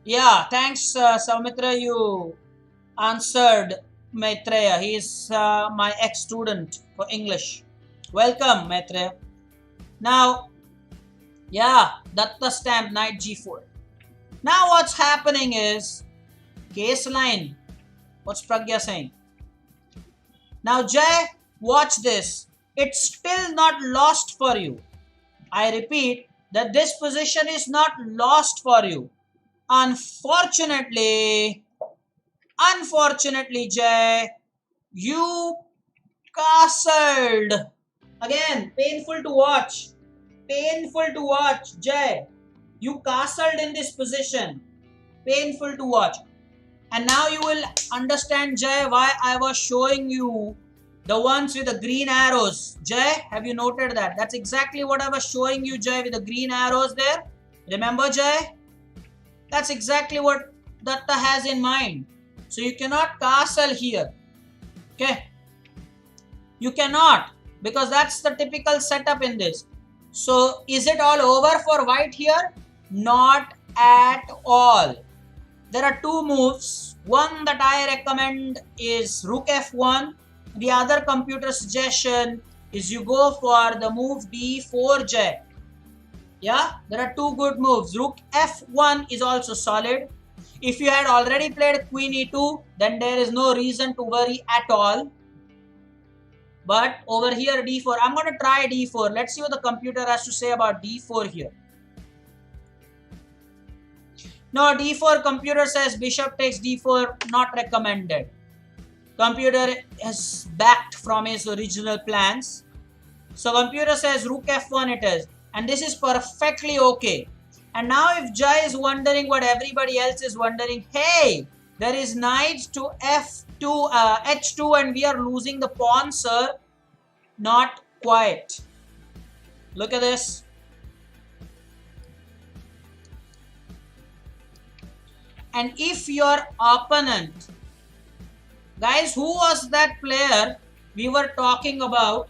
yeah, thanks Soumitra, you answered Maitreya. He is my ex-student for English. Welcome, Maitreya. Now, yeah, Datta stamp, knight g4. Now what's happening is, case line. What's Pragya saying? Now Jai, watch this. It's still not lost for you. I repeat that this position is not lost for you. Unfortunately, Jai, you castled. Again, painful to watch. Painful to watch, Jai. You castled in this position. Painful to watch. And now you will understand, Jai, why I was showing you The ones with the green arrows. Jay, have you noted that? That's exactly what I was showing you, Jay, with the green arrows there. Remember, Jay? That's exactly what Datta has in mind. So you cannot castle here. Okay? You cannot, because that's the typical setup in this. So is it all over for white here? Not at all. There are two moves. One that I recommend is Rook F1. The other computer suggestion is you go for the move D4 J. Yeah, there are two good moves. Rook F1 is also solid. If you had already played Queen E2, then there is no reason to worry at all. But over here D4, I'm going to try D4. Let's see what the computer has to say about D4 here. No, D4 computer says bishop takes D4, not recommended. Computer has backed from his original plans. So computer says Rook F1 it is. And this is perfectly okay. And now if Jai is wondering what everybody else is wondering, hey, there is knight to F2, H2 and we are losing the pawn, sir. Not quite. Look at this. And if your opponent, guys, who was that player we were talking about?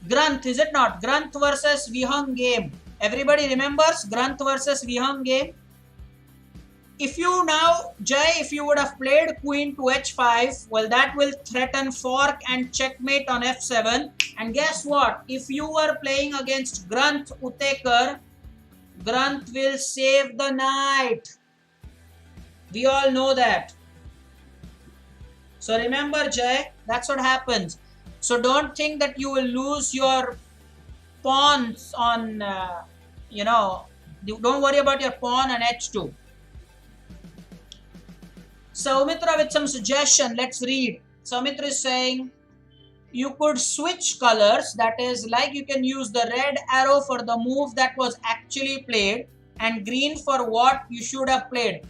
Granth, is it not? Granth versus Vihang game. Everybody remembers Granth versus Vihang game? If you now, Jay, if you would have played Queen to H5, well, that will threaten fork and checkmate on F7. And guess what? If you were playing against Granth Utekar, Granth will save the knight. We all know that. So remember, Jay, that's what happens. So don't think that you will lose your pawns on, don't worry about your pawn on H2. Soumitra with some suggestion. Let's read. Soumitra is saying you could switch colors. That is, like you can use the red arrow for the move that was actually played and green for what you should have played.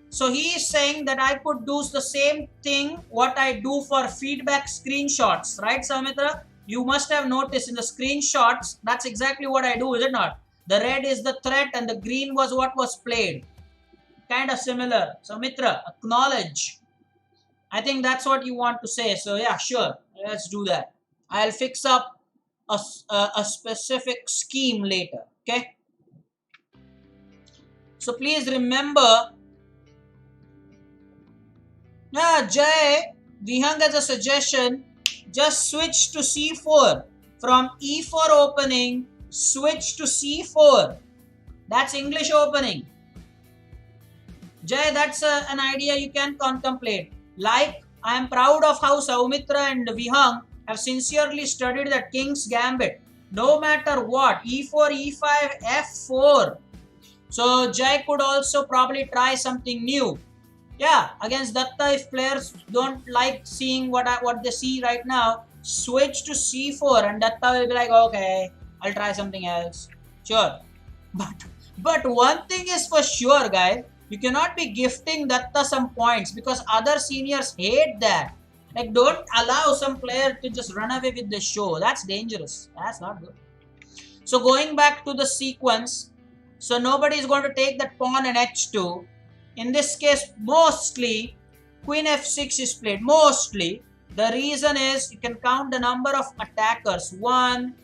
So he is saying that I could do the same thing what I do for feedback screenshots. Right, Soumitra? You must have noticed in the screenshots, that's exactly what I do, is it not? The red is the threat and the green was what was played. Kind of similar. So Mitra, acknowledge. I think that's what you want to say. So yeah, sure. Let's do that. I'll fix up a specific scheme later. Okay. So please remember. Yeah, Jay, Vihang has a suggestion. Just switch to C4. From E4 opening, switch to C4. That's English opening. Jay, that's an idea you can contemplate. Like, I am proud of how Soumitra and Vihang have sincerely studied the King's Gambit. No matter what, E4, E5, F4. So, Jay could also probably try something new. Yeah, against Datta, if players don't like seeing what they see right now, switch to C4 and Datta will be like, okay, I'll try something else. Sure. But one thing is for sure, guys. You cannot be gifting Datta some points because other seniors hate that. Like, don't allow some player to just run away with the show. That's dangerous. That's not good. So going back to the sequence, so nobody is going to take that pawn and H2. In this case, mostly Queen F6 is played. Mostly. The reason is you can count the number of attackers. 1,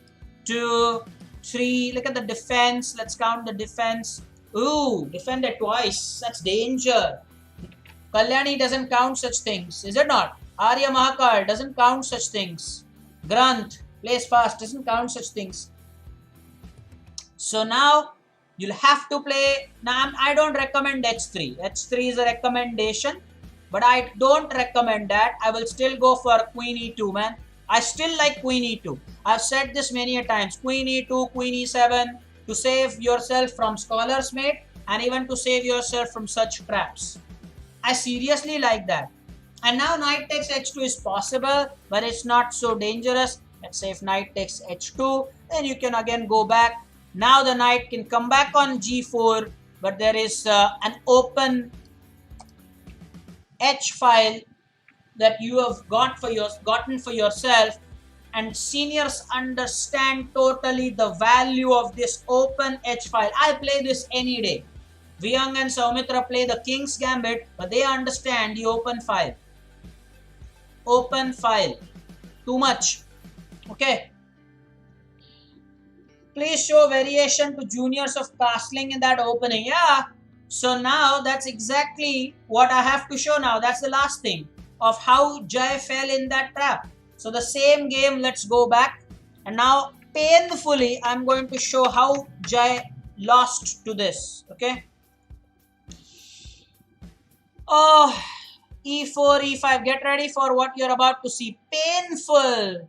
2, 3. Look at the defense. Let's count the defense. Ooh, defended twice. That's danger. Kalyani doesn't count such things. Is it not? Arya Mahakal doesn't count such things. Granth plays fast. Doesn't count such things. So now you'll have to play. Now I don't recommend H3. H3 is a recommendation. But I don't recommend that. I will still go for Queen E2, man. I still like Queen E2. I've said this many a times. Queen E2, Queen E7. To save yourself from Scholar's Mate and even to save yourself from such traps. I seriously like that. And now knight takes H2 is possible, but it's not so dangerous. Let's say if knight takes H2, then you can again go back. Now the knight can come back on G4, but there is an open H file that you have gotten for yourself and seniors understand totally the value of this open H file. I play this any day. Vyang and Saumitra play the King's Gambit, but they understand the open file. Open file. Too much. Okay. Please show variation to juniors of castling in that opening. Yeah. So now that's exactly what I have to show now. That's the last thing of how Jai fell in that trap. So the same game, let's go back. And now painfully, I'm going to show how Jai lost to this. Okay. Oh, e4, e5. Get ready for what you're about to see. Painful.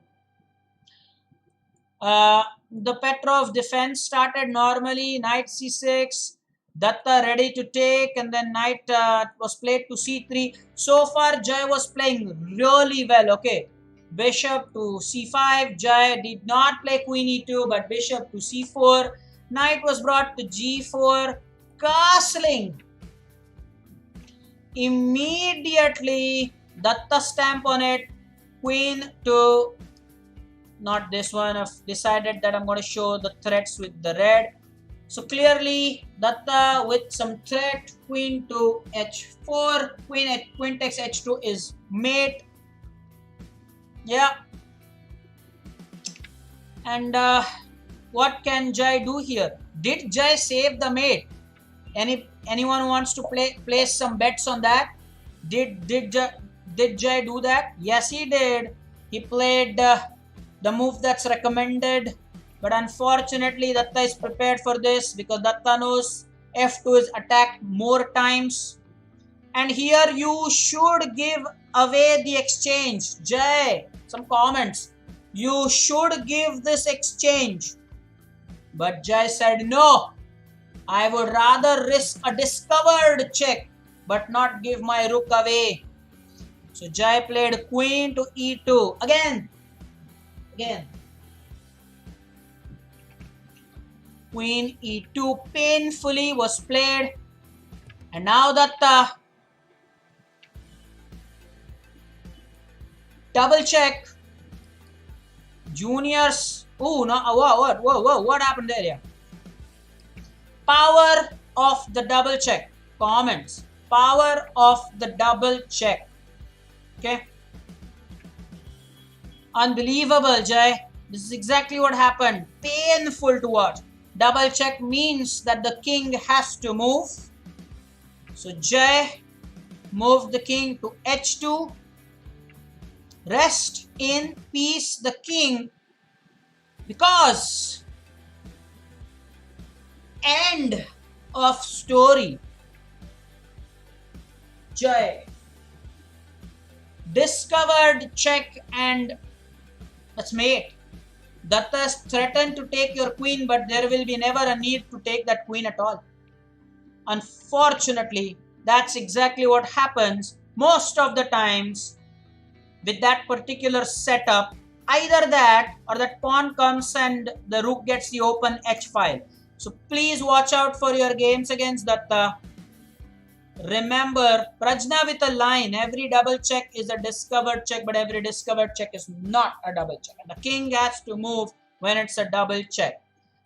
The Petrov defense started normally. Knight c6. Datta ready to take, and then knight was played to c3. So far, Jai was playing really well. Okay, bishop to c5. Jai did not play queen e2, but bishop to c4. Knight was brought to g4. Castling. Immediately, Datta stamp on it. Queen to, not this one. I've decided that I'm going to show the threats with the red. So clearly, Datta with some threat, queen to h4, queen takes h2 is mate. Yeah. And what can Jai do here? Did Jai save the mate? Anyone wants to place some bets on that? Did Jai do that? Yes, he did. He played the move that's recommended. But unfortunately, Datta is prepared for this because Datta knows f2 is attacked more times. And here you should give away the exchange. Jai, some comments. You should give this exchange. But Jai said, no, I would rather risk a discovered check but not give my rook away. So Jai played queen to e2. Again. Queen e2 painfully was played. And now Datta. Double check. Juniors. Oh, no. Whoa. What happened there? Yeah. Power of the double check. Comments. Power of the double check. Okay. Unbelievable, Jai. This is exactly what happened. Painful to watch. Double check means that the king has to move. So Jai moved the king to h2. Rest in peace the king, because end of story. Jai discovered check and that's mate. Datta threatened to take your queen, but there will be never a need to take that queen at all. Unfortunately, that's exactly what happens most of the times with that particular setup. Either that or that pawn comes and the rook gets the open h file. So please watch out for your games against Datta. Remember, Prajna with a line, every double check is a discovered check, but every discovered check is not a double check. And the king has to move when it's a double check.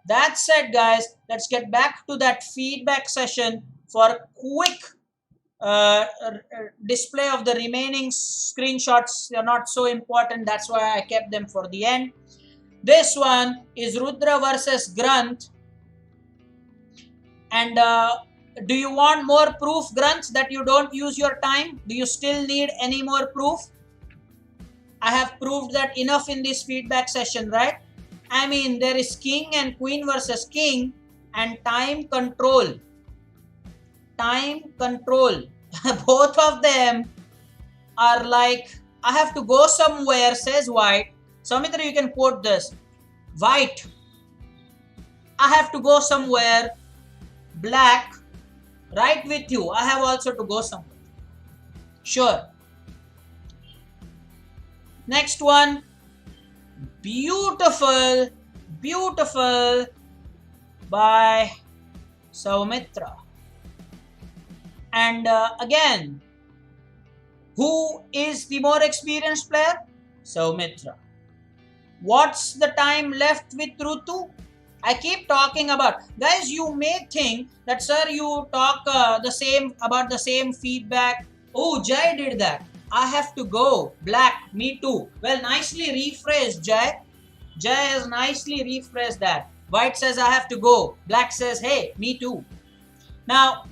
That said, guys, let's get back to that feedback session for a quick display of the remaining screenshots. They're not so important, that's why I kept them for the end. This one is Rudra versus Granth. And do you want more proof, Granth, that you don't use your time? Do you still need any more proof? I have proved that enough in this feedback session, right? I mean, there is king and queen versus king and time control. Time control. Both of them are like, I have to go somewhere, says white. Saumitra, you can quote this. White, I have to go somewhere. Black, right with you. I have also to go somewhere. Sure. Next one. Beautiful by Saumitra. And again, who is the more experienced player? Saumitra. What's the time left with Rutu? I keep talking about, guys, you may think that, sir, you talk the same feedback. Oh, Jai did that. I have to go. Black, me too. Well, nicely rephrased, Jai. Jai has nicely rephrased that. White says, I have to go. Black says, hey, me too. Now,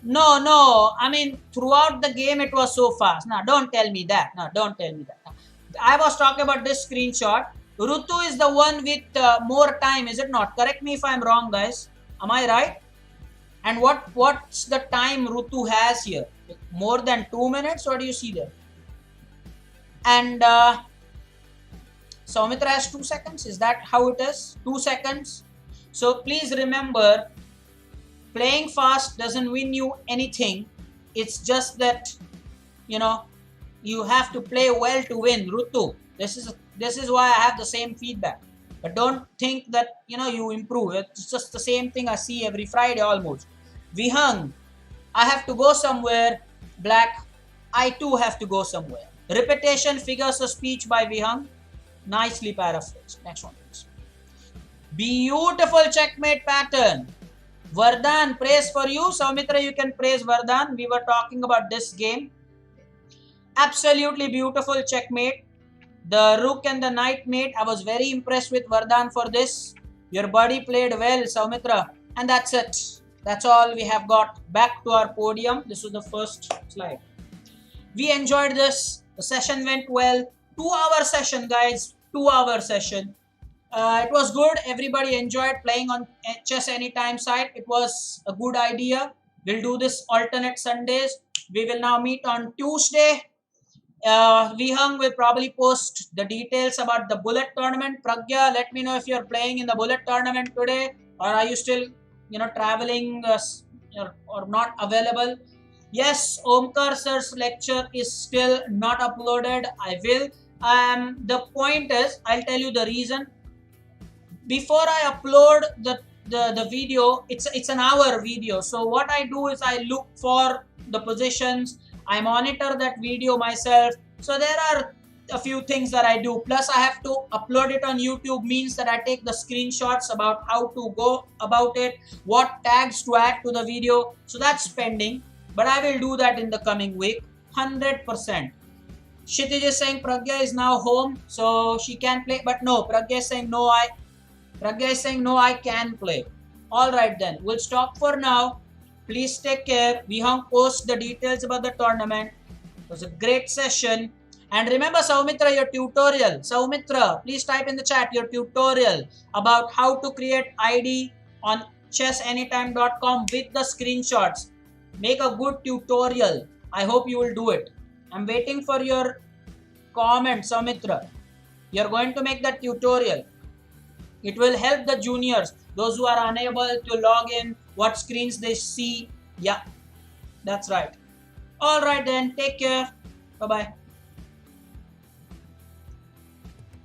no. I mean, throughout the game, it was so fast. Now, don't tell me that. No, don't tell me that. I was talking about this screenshot. Rutu is the one with more time, is it not? Correct me if I'm wrong, guys. Am I right? And what's the time Rutu has here? More than 2 minutes? What do you see there? And Soumitra has 2 seconds. Is that how it is? 2 seconds. So please remember, playing fast doesn't win you anything. It's just that, you have to play well to win. Rutu, this is why I have the same feedback. But don't think that you improve. It's just the same thing I see every Friday almost. Vihang, I have to go somewhere. Black, I too have to go somewhere. Repetition figures of speech by Vihang. Nicely paraphrased. Next one, please. Beautiful checkmate pattern. Vardhan, praise for you. Soumitra, you can praise Vardhan. We were talking about this game. Absolutely beautiful checkmate. The rook and the knight mate. I was very impressed with Vardhan for this. Your buddy played well, Soumitra. And that's it. That's all we have got. Back to our podium. This was the first slide. We enjoyed this. The session went well. 2-hour session, guys. 2-hour session. It was good. Everybody enjoyed playing on Chess Anytime site. It was a good idea. We'll do this alternate Sundays. We will now meet on Tuesday. Vihang will probably post the details about the bullet tournament. Pragya, let me know if you're playing in the bullet tournament today, or are you still, traveling or not available. Yes, Omkar sir's lecture is still not uploaded. I will. The point is, I'll tell you the reason. Before I upload the video, it's an hour video. So what I do is I look for the positions. I monitor that video myself. So there are a few things that I do. Plus I have to upload it on YouTube, means that I take the screenshots about how to go about it, what tags to add to the video. So that's pending. But I will do that in the coming week. 100%. Kshitij is saying Pragya is now home, so she can play. But no, Pragya is saying no, I can play. Alright then, we'll stop for now. Please take care. Vihang post the details about the tournament. It was a great session. And remember, Soumitra, your tutorial. Soumitra, please type in the chat your tutorial about how to create ID on chessanytime.com with the screenshots. Make a good tutorial. I hope you will do it. I'm waiting for your comment, Soumitra. You're going to make that tutorial. It will help the juniors, those who are unable to log in, what screens they see. Yeah, that's right. All right then, take care. Bye-bye.